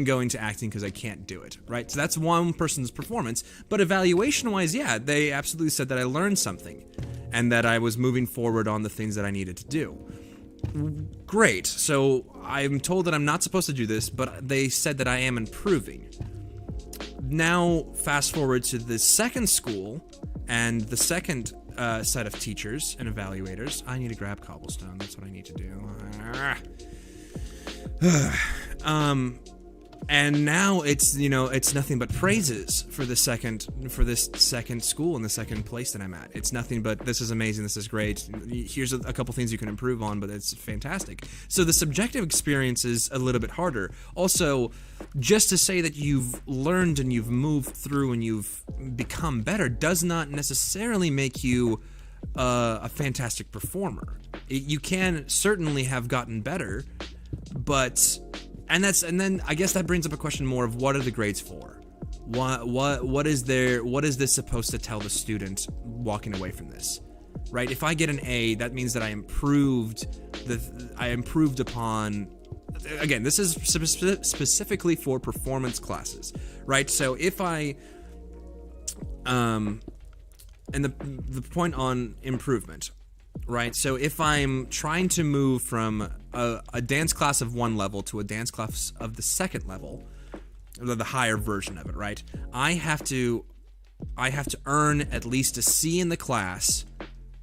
go into acting because I can't do it, right? So that's one person's performance, but evaluation-wise, yeah, they absolutely said that I learned something, and that I was moving forward on the things that I needed to do. Great. So I'm told that I'm not supposed to do this, but they said that I am improving. Now, fast forward to the second school and the second set of teachers and evaluators. I need to grab cobblestone. That's what I need to do. And now it's nothing but praises for this second school and the second place that I'm at. It's nothing but, this is amazing, this is great, here's a couple things you can improve on, but it's fantastic. So the subjective experience is a little bit harder. Also, just to say that you've learned and you've moved through and you've become better does not necessarily make you a fantastic performer. You can certainly have gotten better, but and then I guess that brings up a question more of what are the grades for? What is this supposed to tell the student walking away from this? Right? If I get an A, that means that I improved upon. Again, this is specifically for performance classes, right? So if I and the point on improvement, right? So if I'm trying to move from a dance class of one level to a dance class of the second level, the higher version of it, right? I have to earn at least a C in the class,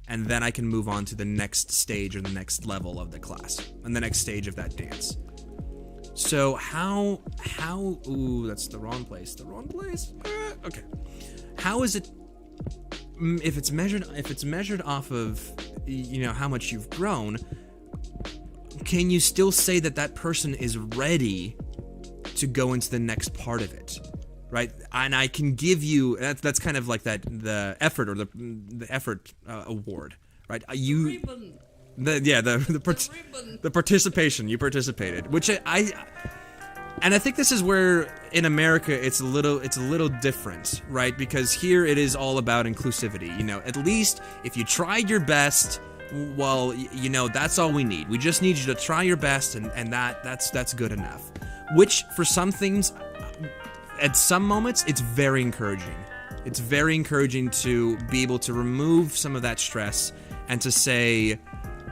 and then I can move on to the next stage or the next level of the class and the next stage of that dance. So how ooh, that's the wrong place. Okay. How is it, if it's measured off of, how much you've grown, can you still say that person is ready to go into the next part of it, right? And I can give you, that's kind of like the effort or the effort award, right? The participation, you participated, which I think this is where in America it's a little different, right? Because here it is all about inclusivity. At least if you tried your best, well, that's all we need. We just need you to try your best, and that's good enough. Which for some things, at some moments, it's very encouraging. It's very encouraging to be able to remove some of that stress and to say,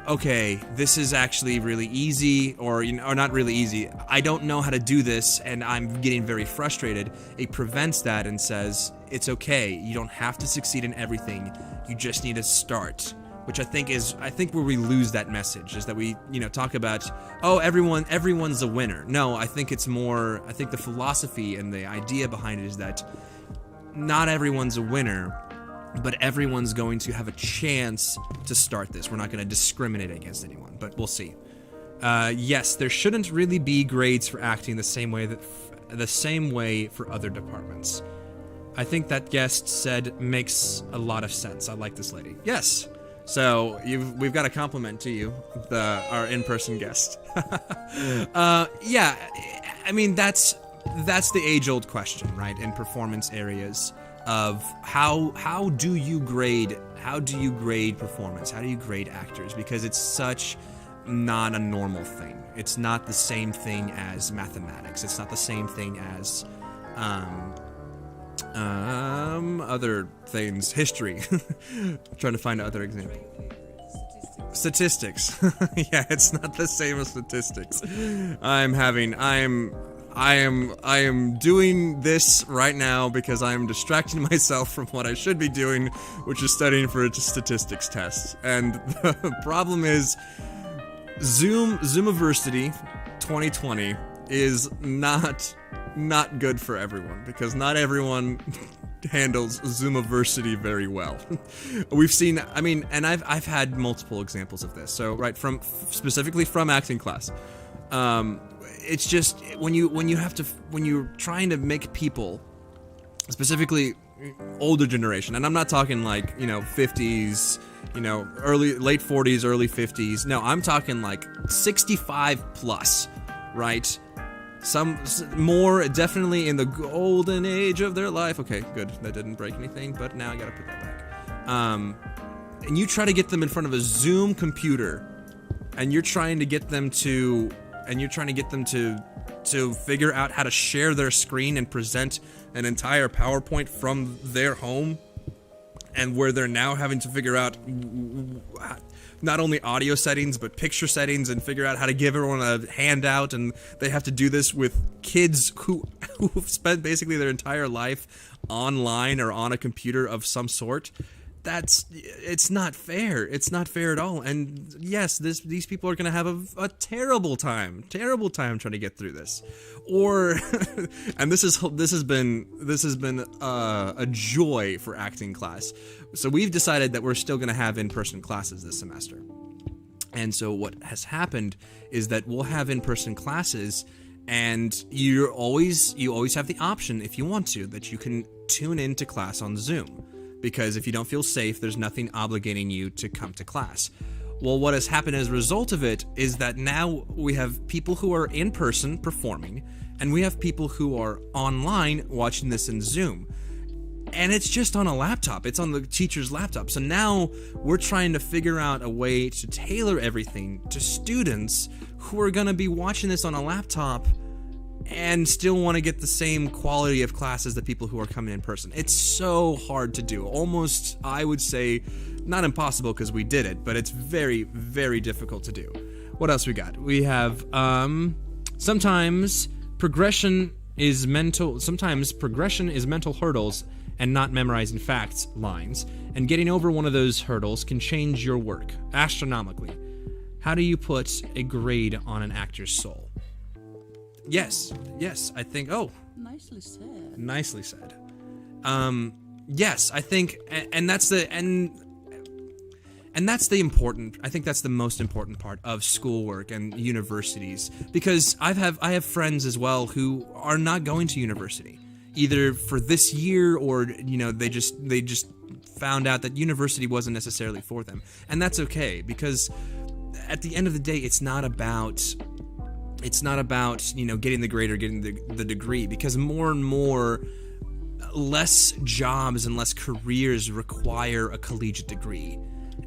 okay, this is actually really easy, or not really easy. I don't know how to do this, and I'm getting very frustrated. It prevents that and says, it's okay. You don't have to succeed in everything. You just need to start. Which I think where we lose that message is that we, talk about, oh, everyone's a winner. No, I think the philosophy and the idea behind it is that not everyone's a winner, but everyone's going to have a chance to start this. We're not going to discriminate against anyone, but we'll see. Yes, there shouldn't really be grades for acting the same way for other departments. I think that guest said makes a lot of sense. I like this lady. Yes. So we've got a compliment to you, our in-person guest. Yeah, I mean that's the age-old question, right? In performance areas of how do you grade performance? How do you grade actors? Because it's such not a normal thing. It's not the same thing as mathematics. It's not the same thing as other things. History. I'm trying to find other examples. Statistics. Yeah, it's not the same as statistics. I am doing this right now because I am distracting myself from what I should be doing, which is studying for a statistics test. And the problem is Zoomiversity 2020 is not good for everyone, because not everyone handles Zoomiversity very well. We've seen, and I've had multiple examples of this. So specifically from acting class, it's just when you're trying to make people, specifically older generation, and I'm not talking like 50s, late 40s, early 50s. No, I'm talking like 65 plus, right? Some more definitely in the golden age of their life. Okay, good. That didn't break anything, but now I gotta put that back. And you try to get them in front of a Zoom computer, and you're trying to get them to figure out how to share their screen and present an entire PowerPoint from their home, and where they're now having to figure out not only audio settings but picture settings, and figure out how to give everyone a handout, and they have to do this with kids who've spent basically their entire life online or on a computer of some sort. It's not fair. It's not fair at all. And yes, these people are going to have a terrible time trying to get through this. Or, and this has been a joy for acting class. So we've decided that we're still going to have in-person classes this semester. And so what has happened is that we'll have in-person classes, and you always have the option, if you want to, that you can tune into class on Zoom. Because if you don't feel safe, there's nothing obligating you to come to class. Well, what has happened as a result of it is that now we have people who are in person performing, and we have people who are online watching this in Zoom. And it's just on a laptop. It's on the teacher's laptop. So now we're trying to figure out a way to tailor everything to students who are going to be watching this on a laptop and still want to get the same quality of class as the people who are coming in person. It's so hard to do. Almost, I would say, not impossible because we did it, but it's very, very difficult to do. What else we got? We have sometimes progression is mental hurdles and not memorizing facts lines, and getting over one of those hurdles can change your work astronomically. How do you put a grade on an actor's soul? Yes, I think, Nicely said. nicely said. Yes, I think, and that's the important. I think that's the most important part of schoolwork and universities, because I have friends as well who are not going to university, either for this year or they just found out that university wasn't necessarily for them, and that's okay, because at the end of the day, it's not about getting the grade or getting the degree, because more and more, less jobs and less careers require a collegiate degree.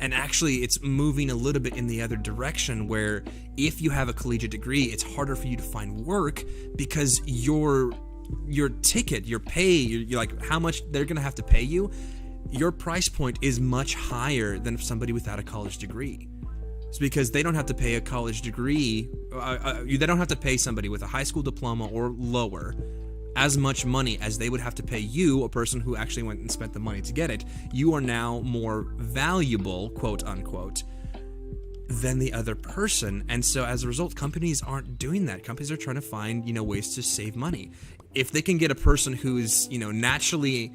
And actually, it's moving a little bit in the other direction, where if you have a collegiate degree, it's harder for you to find work, because your ticket, your pay, you're like how much they're going to have to pay you, your price point is much higher than somebody without a college degree. It's because they don't have to pay a college degree, they don't have to pay somebody with a high school diploma or lower as much money as they would have to pay you, a person who actually went and spent the money to get it. You are now more valuable, quote unquote, than the other person. And so as a result, companies aren't doing that. Companies are trying to find, ways to save money. If they can get a person who's, naturally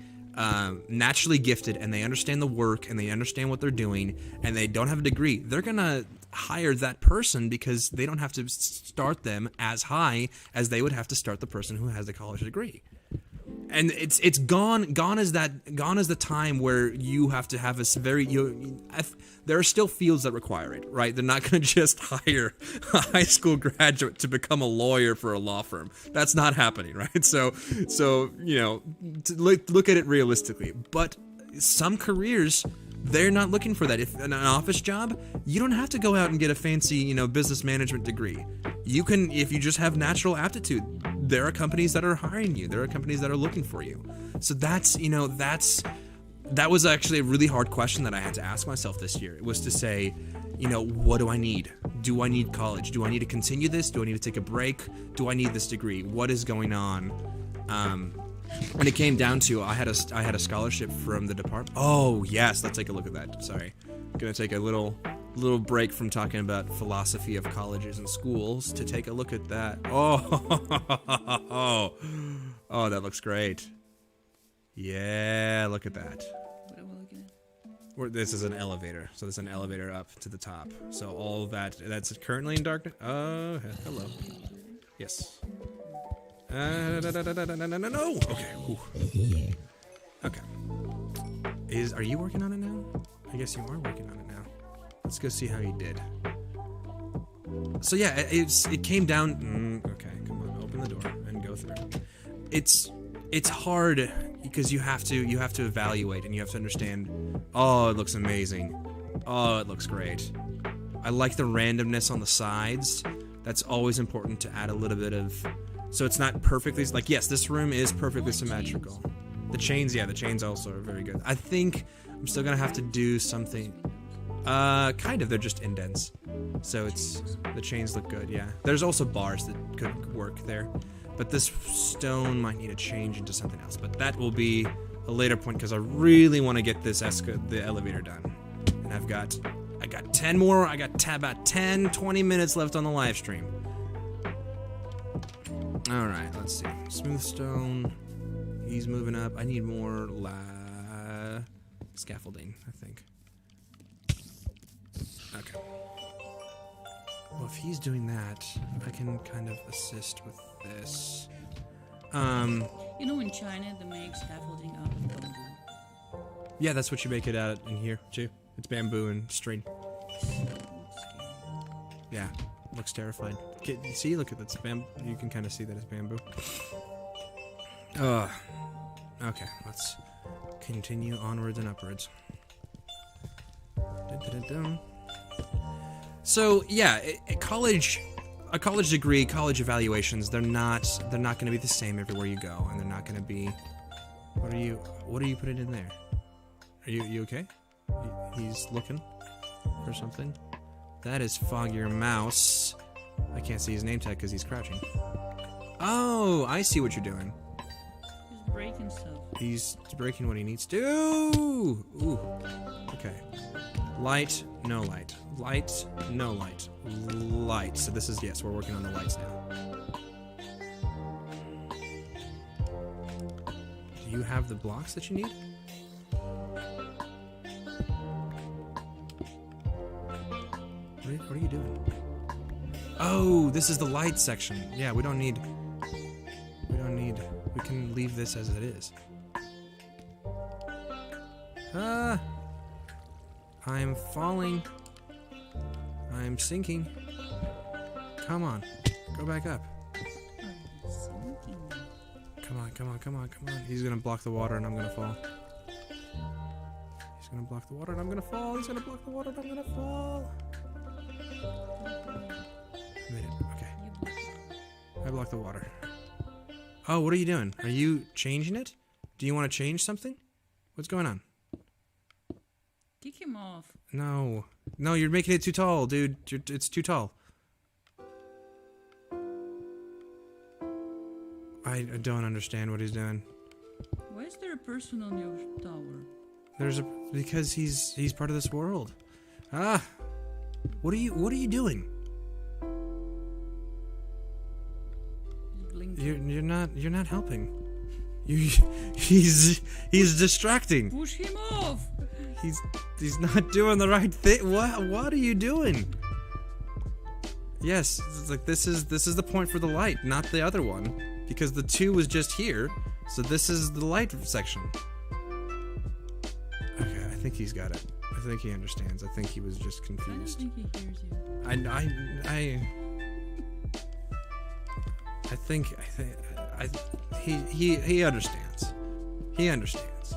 gifted, and they understand the work and they understand what they're doing, and they don't have a degree, they're gonna hire that person, because they don't have to start them as high as they would have to start the person who has a college degree. And it's gone is the time where you have to have this there are still fields that require it, right? They're not going to just hire a high school graduate to become a lawyer for a law firm. That's not happening, right? So look at it realistically. But some careers, they're not looking for that. If an office job, you don't have to go out and get a fancy, business management degree. You can, if you just have natural aptitude, there are companies that are hiring you. There are companies that are looking for you. So that was actually a really hard question that I had to ask myself this year. It was to say, what do I need? Do I need college? Do I need to continue this? Do I need to take a break? Do I need this degree? What is going on? When it came down to, I had a scholarship from the department. Oh yes, let's take a look at that. Sorry, gonna take a little break from talking about philosophy of colleges and schools to take a look at that. Oh, that looks great. Yeah, look at that. What am I looking at? This is an elevator, so there's an elevator up to the top. So all of that's currently in darkness. Hello. Yes. No. Okay. Ooh. Okay. Are you working on it now? I guess you are working on it now. Let's go see how you did. So yeah, it came down. Okay, come on, open the door and go through. It's hard because you have to evaluate, and you have to understand. Oh, it looks amazing. Oh, it looks great. I like the randomness on the sides. That's always important to add a little bit of. So it's not perfectly, like, yes, this room is perfectly symmetrical. The chains also are very good. I think I'm still gonna have to do something. Kind of, they're just indents. So the chains look good, yeah. There's also bars that could work there. But this stone might need to change into something else. But that will be a later point, because I really want to get the elevator done. And I got 10 more, about 10, 20 minutes left on the live stream. Alright, let's see. Smooth stone. He's moving up. I need more scaffolding, I think. Okay. Well, if he's doing that, I can kind of assist with this. In China, they make scaffolding out of bamboo. Yeah, that's what you make it out in here, too. It's bamboo and string. Yeah. Looks terrifying. See, look at that. Bamboo. You can kind of see that it's bamboo. Okay, let's continue onwards and upwards. So yeah, a college degree, college evaluations, they're not going to be the same everywhere you go, and they're not going to be. What are you putting in there? Are you okay? He's looking for something. That is Foggier Mouse. I can't see his name tag because he's crouching. Oh, I see what you're doing. He's breaking stuff. He's breaking what he needs to. Ooh. Okay. Light, no light. Light, no light. Light. So this is, yes, we're working on the lights now. Do you have the blocks that you need? What are you doing? Oh, this is the light section. Yeah, we don't need... We can leave this as it is. I'm falling. I'm sinking. Come on. Go back up. I'm sinking. Come on. He's gonna block the water and I'm gonna fall. He's gonna block the water and I'm gonna fall. He's gonna block the water and I'm gonna fall. Made it. Okay. I blocked the water. Oh, what are you doing? Are you changing it? Do you want to change something? What's going on? Kick him off. No. No, you're making it too tall, dude. It's too tall. I don't understand what he's doing. Why is there a person on your tower? Because he's part of this world. Ah. What are you doing? You're not helping. He's distracting. Push him off. He's not doing the right thing. What are you doing? Yes, it's like this is the point for the light, not the other one, because the 2 was just here. So this is the light section. Okay, I think he's got it. I think he understands. I think he was just confused. I don't think he hears you. He understands. He understands.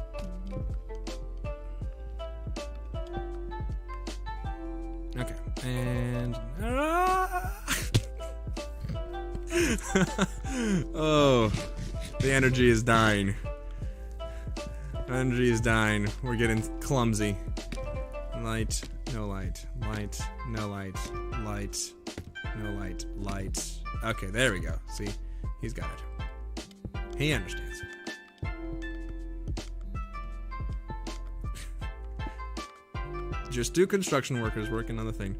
Okay, and oh, the energy is dying. Energy is dying. We're getting clumsy. Light, no light. Light, no light. Light, no light. Light. Okay, there we go. See? He's got it. He understands. Just 2 construction workers working on the thing.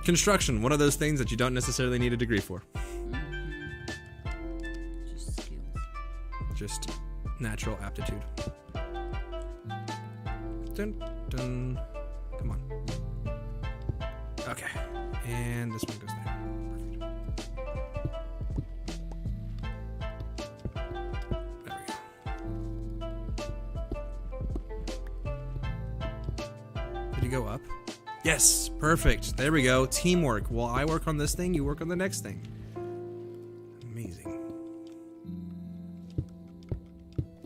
Construction, one of those things that you don't necessarily need a degree for. Just skills. Just natural aptitude. Dun, dun. Come on. Okay. And this one goes there. Perfect. There we go. Did you go up? Yes! Perfect. There we go. Teamwork. While I work on this thing, you work on the next thing. Amazing.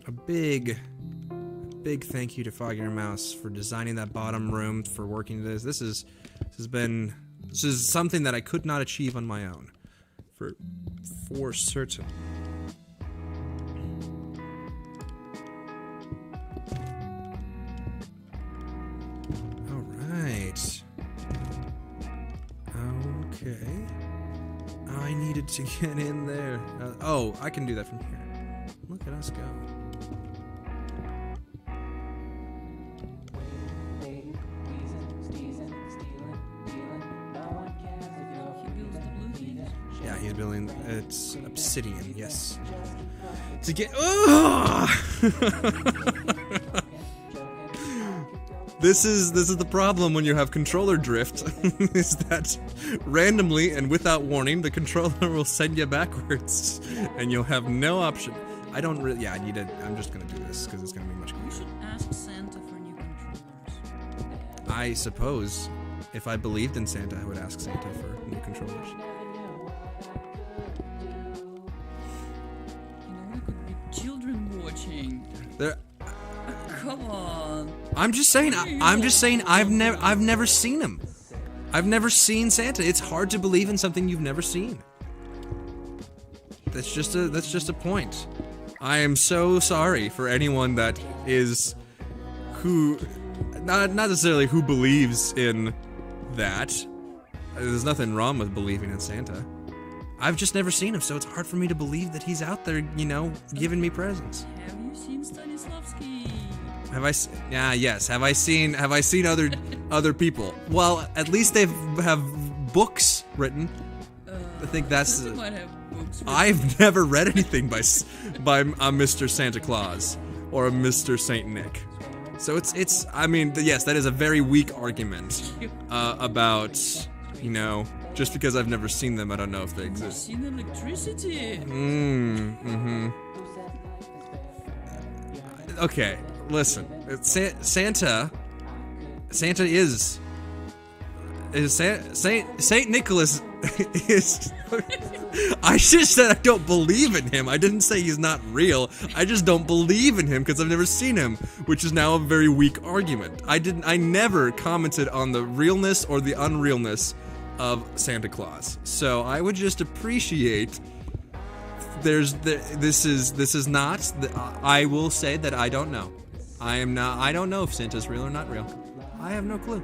A big thank you to Foggier Mouse for designing that bottom room, for working this. This is something that I could not achieve on my own. For certain. Alright. Okay. I needed to get in there. Oh, I can do that from here. Look at us go. Yeah, he's building. It's obsidian. Yes. To get. This is the problem when you have controller drift. Is that randomly and without warning, the controller will send you backwards, and you'll have no option. I don't really. Yeah, I need it. I'm just gonna do this because it's gonna be much You closer. should ask Santa for new controllers. I suppose if I believed in Santa, I would ask Santa for new controllers. You know, there could be children watching. There. Come on. I'm just saying. I've never seen him. I've never seen Santa. It's hard to believe in something you've never seen. That's just a point. I am so sorry for anyone that is who not necessarily who believes in that, there's nothing wrong with believing in Santa. I've just never seen him, so it's hard for me to believe that he's out there, you know, giving me presents. Have you seen Stanislavski? Yes. Have I seen other people? Well, at least they have books written. I think that's. Might have books written. I've never read anything by Mr. Santa Claus or a Mr. Saint Nick. So it's. I mean, yes, that is a very weak argument about, you know, just because I've never seen them, I don't know if they exist. Seen electricity. Okay, listen. Santa is Saint Nicholas is. I just said I don't believe in him. I didn't say he's not real. I just don't believe in him because I've never seen him, which is now a very weak argument. I never commented on the realness or the unrealness of Santa Claus. So I would just appreciate. This is not. I will say that I don't know. I don't know if Santa's real or not real. I have no clue.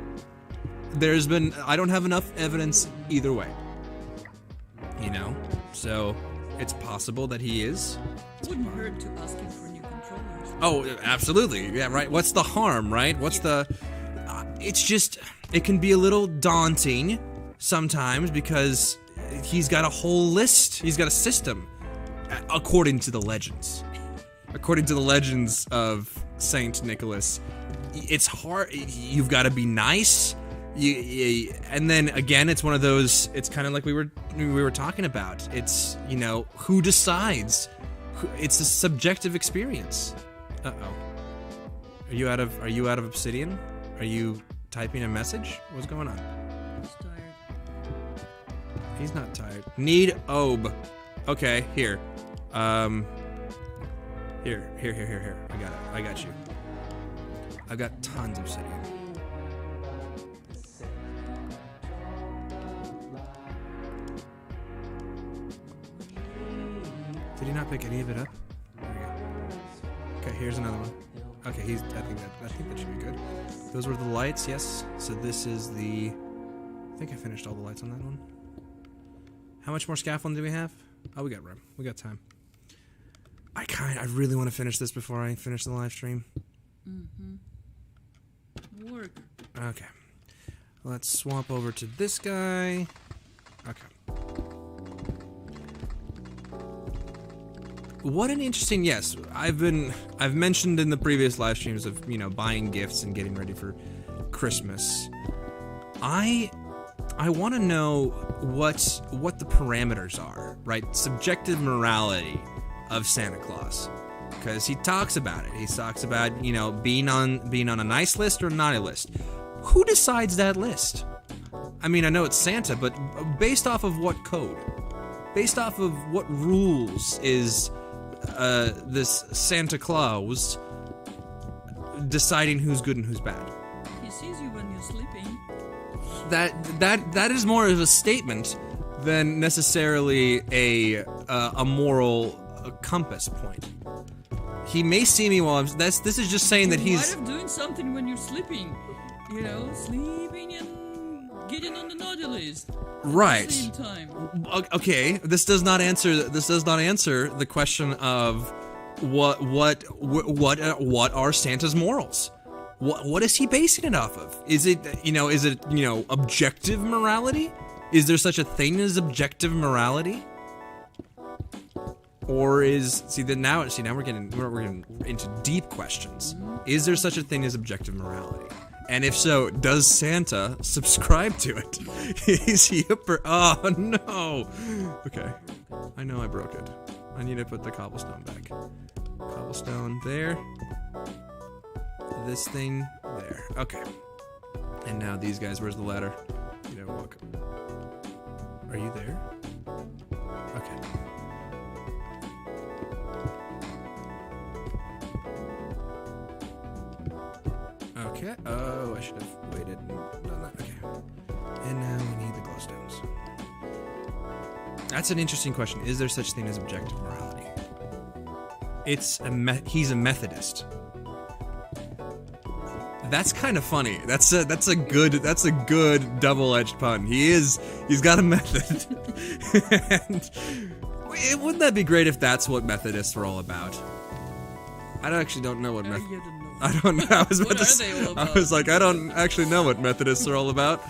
I don't have enough evidence either way. You know? So, it's possible that he is. Wouldn't hurt to ask him for new controllers. Oh, absolutely. Yeah, right. What's the harm, right? It's just, it can be a little daunting sometimes because he's got a whole list. He's got a system, according to the legends. According to the legends of Saint Nicholas, it's hard. You've got to be nice. And then again, it's one of those. It's kind of like we were talking about. It's, you know, who decides? It's a subjective experience. Uh-oh. Are you out of obsidian? Are you typing a message? What's going on? He's tired. He's not tired. Need Ob. Okay, here. Here. I got it. I got you. I've got tons of obsidian. Did he not pick any of it up? There we go. Okay, here's another one. Okay, I think that should be good. Those were the lights, yes. So this is the. I think I finished all the lights on that one. How much more scaffolding do we have? Oh, we got room. We got time. I really want to finish this before I finish the live stream. Work. Okay. Let's swap over to this guy. Okay. What an interesting, yes, I've mentioned in the previous live streams of, you know, buying gifts and getting ready for Christmas. I want to know what the parameters are, right? Subjective morality of Santa Claus, because he talks about it. He talks about, you know, being on a nice list or a naughty list. Who decides that list? I mean, I know it's Santa, but based off of what code? Based off of what rules is this Santa Claus deciding who's good and who's bad? He sees you when you're sleeping. That is more of a statement than necessarily a moral compass point. He may see me while I'm. This is just saying that he's. You might have doing something when you're sleeping. You know, sleeping and getting on the naughty list. Right. At the same time. Okay. This does not answer the question of what are Santa's morals? What is he basing it off of? Is it objective morality? Is there such a thing as objective morality? Or now we're getting into deep questions. Is there such a thing as objective morality? And if so, does Santa subscribe to it? Is he oh no! Okay, I know I broke it. I need to put the cobblestone back. Cobblestone there. This thing there. Okay. And now these guys. Where's the ladder? You know, welcome. Are you there? Okay. Okay. Oh, I should have waited and done that. Okay. And now we need the glowstones. That's an interesting question. Is there such thing as objective morality? He's a Methodist. That's kind of funny. That's a good double-edged pun. He's got a method. And wouldn't that be great if that's what Methodists were all about? I actually don't know what You don't know. I don't know. I was about What to are they all I about? was like, I don't actually know what Methodists are all about.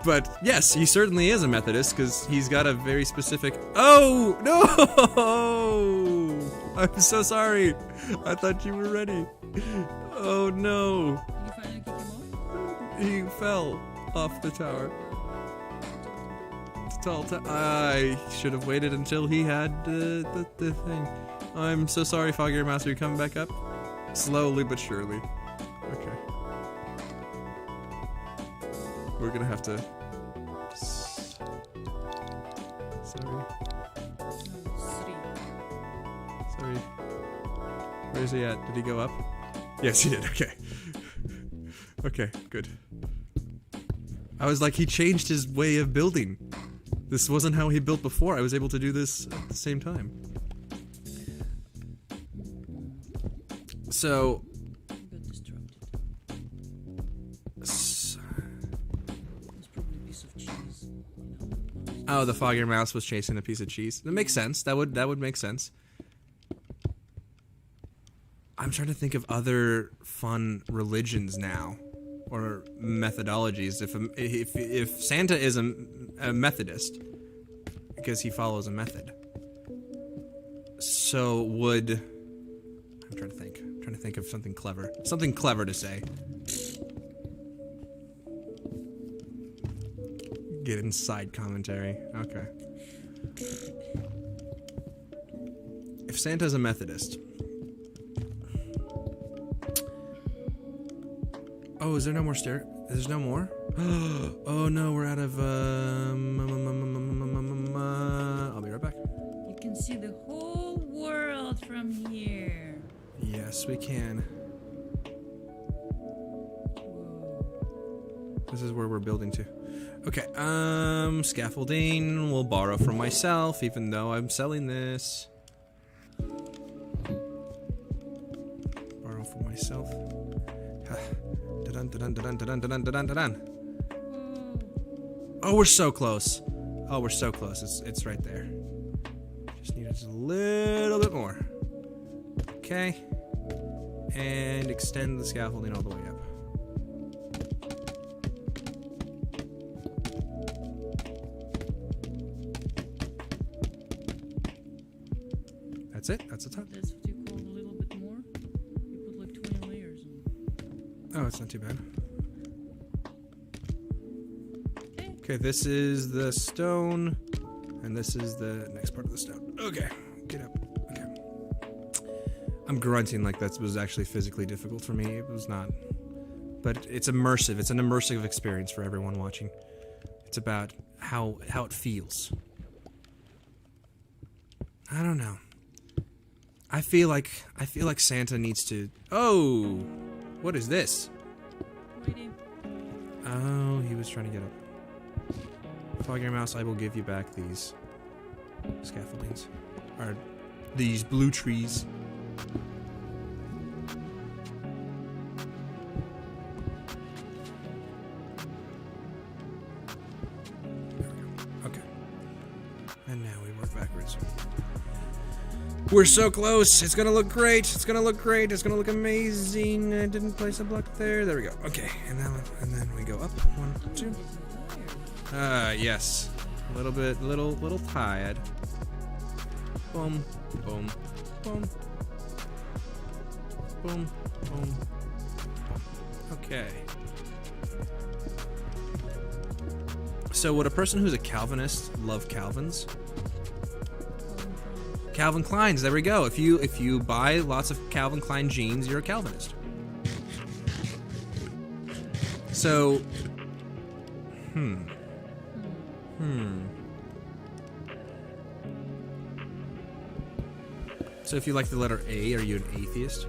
But yes, he certainly is a Methodist because he's got a very specific. Oh no! I'm so sorry. I thought you were ready. Oh no! You finally kick him off? He fell off the tower. I should have waited until he had the thing. I'm so sorry, Foggier Mouse. Are you coming back up? Slowly but surely. Okay. We're gonna have to. Sorry. Sorry. Where's he at? Did he go up? Yes, he did. Okay. Okay, good. I was like, he changed his way of building. This wasn't how he built before. I was able to do this at the same time. So. Got distracted. It's probably a piece of cheese. Oh, the Foggier Mouse was chasing a piece of cheese. That makes sense. That would make sense. I'm trying to think of other fun religions now, or methodologies. If Santa is a Methodist, because he follows a method, so would I'm trying to think. I'm trying to think of something clever to say. Get inside commentary. Okay. If Santa's a Methodist. Oh, is there no more stair? There's no more? Oh no, we're out of I'll be right back. You can see the whole world from here. Yes, we can. Whoa. This is where we're building to. Okay, scaffolding we'll borrow from myself, even though I'm selling this. Borrow from myself. Oh, we're so close. Oh, we're so close. It's right there. Just need just a little bit more. Okay. And extend the scaffolding all the way up. That's it. That's the top. That's what you call a little bit more? You put like 20 layers in. Oh, it's not too bad. Okay, this is the stone, and this is the next part of the stone. Okay, get up. Okay. I'm grunting like that was actually physically difficult for me. It was not. But it's immersive. It's an immersive experience for everyone watching. It's about how it feels. I don't know. I feel like Santa needs to. Oh, what is this? Waiting. Oh, he was trying to get up. Foggier Mouse, I will give you back these scaffoldings. Or these blue trees. There we go. Okay. And now we work backwards. We're so close. It's gonna look great. It's gonna look great. It's gonna look amazing. I didn't place a block there. There we go. Okay, and then we go up. 1, 2. Yes. A little bit, little tired. Boom, boom, boom, boom, boom. Okay. So would a person who's a Calvinist love Calvins? Calvin Klein's, there we go. If you buy lots of Calvin Klein jeans, you're a Calvinist. So, So if you like the letter A, are you an atheist?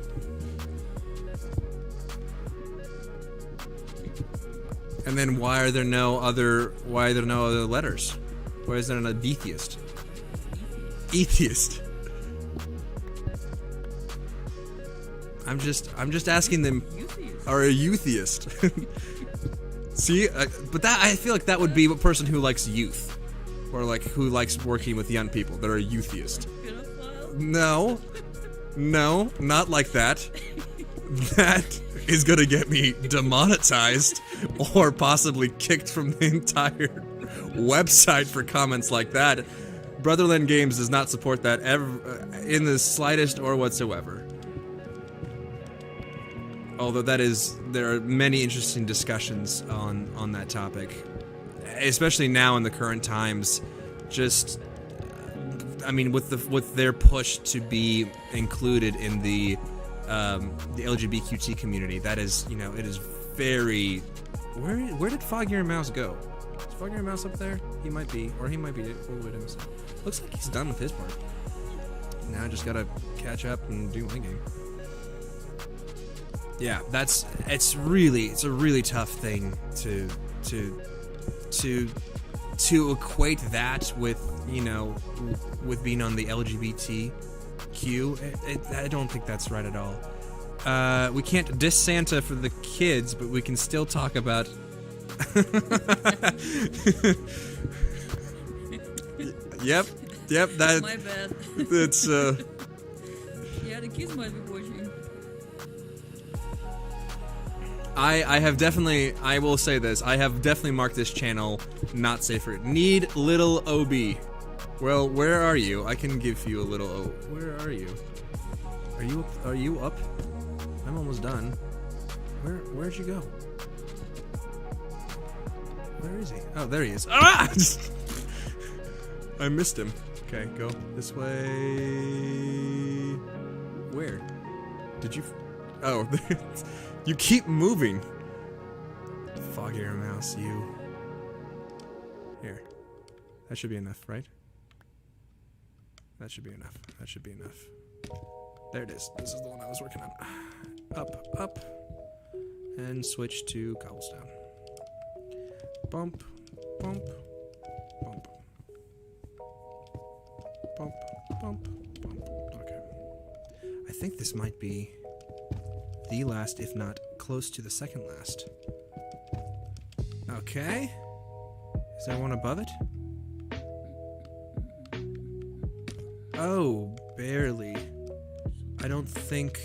And then why are there no other letters? Why is there an atheist? Atheist. I'm just asking them. Youtheist. Are a youtheist? See, but that I feel like that would be a person who likes youth, or like who likes working with young people. They're a youtheist. Pedophile? No, not like that. That is gonna get me demonetized or possibly kicked from the entire website for comments like that. Brotherland Games does not support that ever in the slightest or whatsoever. Although there are many interesting discussions on that topic, especially now in the current times. Just, I mean, with their push to be included in the LGBTQT community, that is, you know, it is very. Where did Foggier Mouse go? Is Foggier Mouse up there? He might be, or he might be all the way down. Looks like he's done with his part. Now I just gotta catch up and do my game. Yeah, it's a really tough thing to equate that with, you know, with being on the LGBTQ. I don't think that's right at all. We can't diss Santa for the kids, but we can still talk about. Yep. That. My bad. That's. Yeah, the kids might be watching. I have definitely. I will say this. I have definitely marked this channel not safe for it. Need little OB. Well, where are you? I can give you a little. Where are you? Are you up? I'm almost done. Where'd you go? Where is he? Oh, there he is. Ah! I missed him. Okay, go this way. Where? Did you? Oh, you keep moving. Foggier Mouse, you. Here. That should be enough, right? That should be enough. That should be enough. There it is. This is the one I was working on. Up. And switch to cobblestone. Bump. Bump. Okay. I think this might be the last, if not close to the second last. Okay. Is there one above it? Oh, barely. I don't think...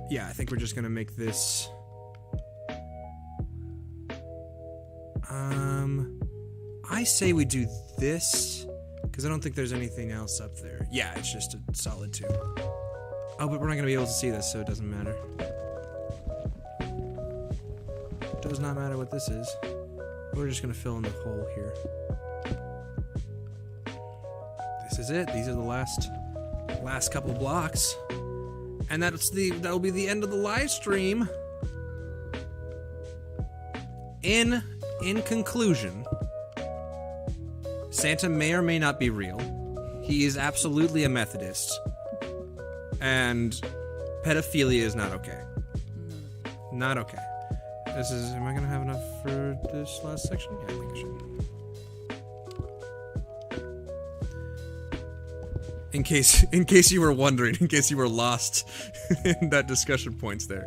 Yeah, I think we're just gonna make this... I say we do this, because I don't think there's anything else up there. Yeah, it's just a solid 2. Oh, but we're not gonna be able to see this, so it doesn't matter. Does not matter what this is. We're just gonna fill in the hole here. This is it. These are the last couple blocks, and that'll be the end of the live stream. In conclusion, Santa may or may not be real. He is absolutely a Methodist, and pedophilia is not okay. Not okay. Am I gonna have enough for this last section? Yeah, I think I should. In case you were wondering, in case you were lost in that discussion points there.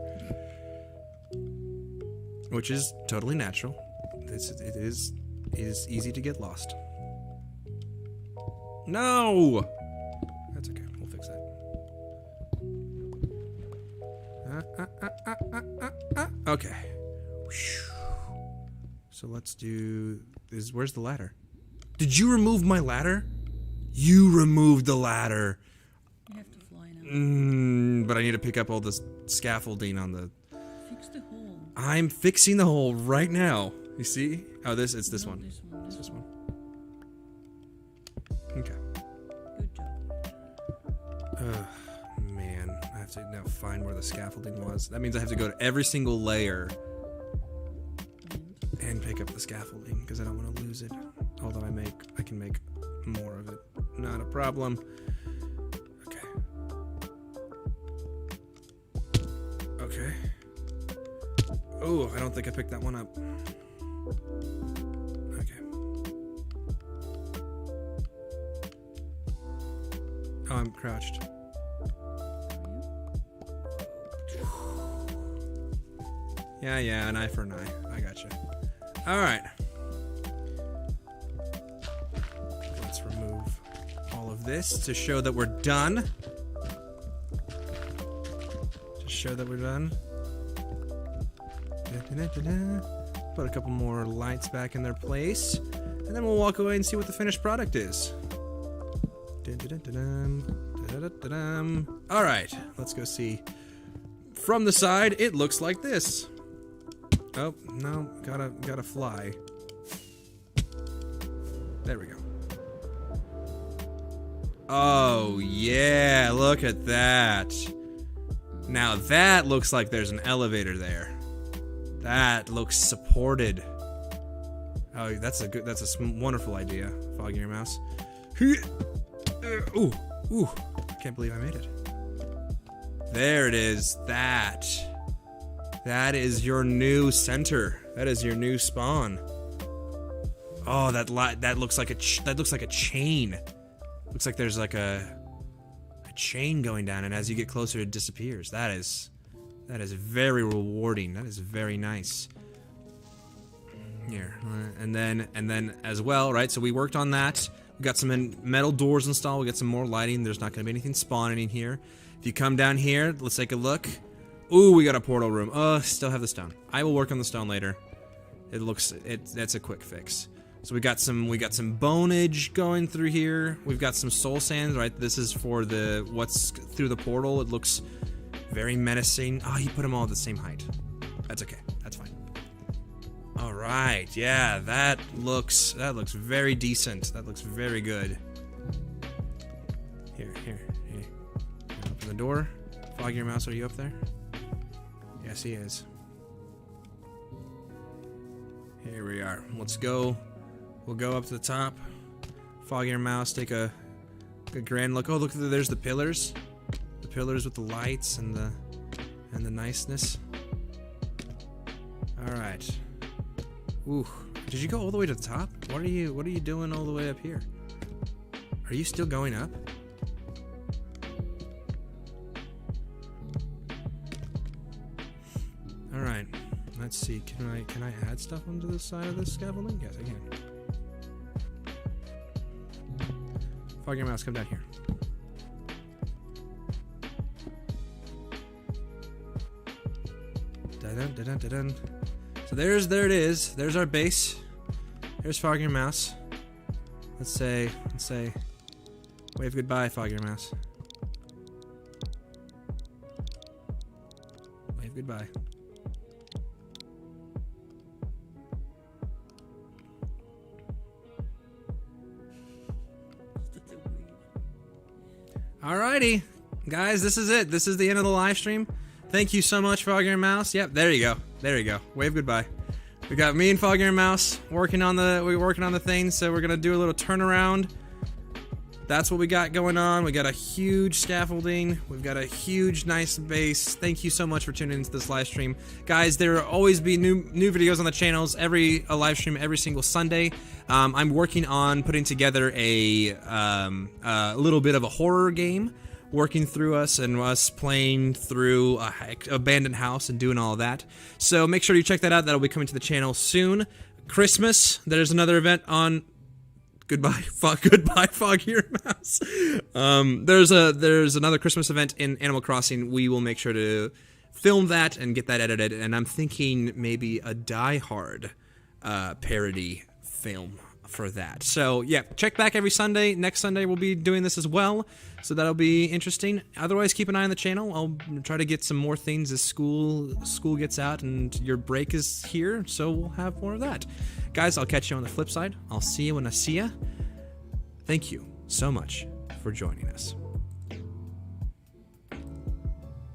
Which is totally natural. It is easy to get lost. No! That's okay, we'll fix that. Okay. So let's do this. Where's the ladder? Did you remove my ladder? You removed the ladder. You have to fly now. But I need to pick up all this scaffolding on the... Fix the hole. I'm fixing the hole right now. You see? Oh, it's this No, one. This This one. Okay. Good job. Man, I have to now find where the scaffolding was. That means I have to go to every single layer and pick up the scaffolding because I don't want to lose it. Although I can make more of it. Not a problem. Okay. Okay. Oh, I don't think I picked that one up. Okay. Oh, I'm crouched. Yeah, an eye for an eye. I gotcha. Alright. Let's remove all of this to show that we're done. To show that we're done. Put a couple more lights back in their place. And then we'll walk away and see what the finished product is. Alright, let's go see. From the side, it looks like this. Oh, no, gotta fly. There we go. Oh, yeah, look at that. Now that looks like there's an elevator there. That looks supported. Oh, that's a wonderful idea, Foggy Your Mouse. Ooh, can't believe I made it. There it is. That is your new center. That is your new spawn. Oh, that looks like a chain. Looks like there's like a chain going down, and as you get closer, it disappears. That is very rewarding. That is very nice. Here, and then as well, right? So we worked on that. We got some metal doors installed. We got some more lighting. There's not going to be anything spawning in here. If you come down here, let's take a look. Ooh, we got a portal room. Oh, still have the stone. I will work on the stone later. That's a quick fix. So we got some bonage going through here. We've got some soul sands, right? This is for what's through the portal. It looks very menacing. Oh, he put them all at the same height. That's okay. That's fine. All right. Yeah, that looks very decent. That looks very good. Here. Open the door. Foggy Your Mouse, are you up there? Yes, he is. Here we are. Let's go. We'll go up to the top. Foggy Your Mouse, take a grand look. Oh, look, there's the pillars. The pillars with the lights and the niceness. All right. Ooh, did you go all the way to the top? What are you doing all the way up here? Are you still going up? All right. Let's see. Can I add stuff onto the side of this scaffolding? Yes, I can. Foggy Your Mouse, come down here. Dun-dun. So there it is. There's our base. There's Foggy Your Mouse. Let's say, wave goodbye, Foggy Your Mouse. Wave goodbye. Alrighty, guys, this is it. This is the end of the live stream. Thank you so much, Foggy Your Mouse. Yep, there you go. There you go. Wave goodbye. We got me and Foggy Your Mouse working on the thing, so we're gonna do a little turnaround. That's what we got going on. We got a huge scaffolding. We've got a huge, nice base. Thank you so much for tuning into this live stream. Guys, there will always be new videos on the channels, a live stream every single Sunday. I'm working on putting together a little bit of a horror game, working through us playing through a abandoned house and doing all of that. So make sure you check that out. That'll be coming to the channel soon. Christmas, there's another event on... Goodbye, Foggy Your Mouse. There's another Christmas event in Animal Crossing. We will make sure to film that and get that edited. And I'm thinking maybe a Die Hard parody film for that. So yeah, check back every Sunday. Next Sunday we'll be doing this as well. So that'll be interesting. Otherwise, keep an eye on the channel. I'll try to get some more things as school gets out and your break is here. So we'll have more of that. Guys, I'll catch you on the flip side. I'll see you when I see ya. Thank you so much for joining us.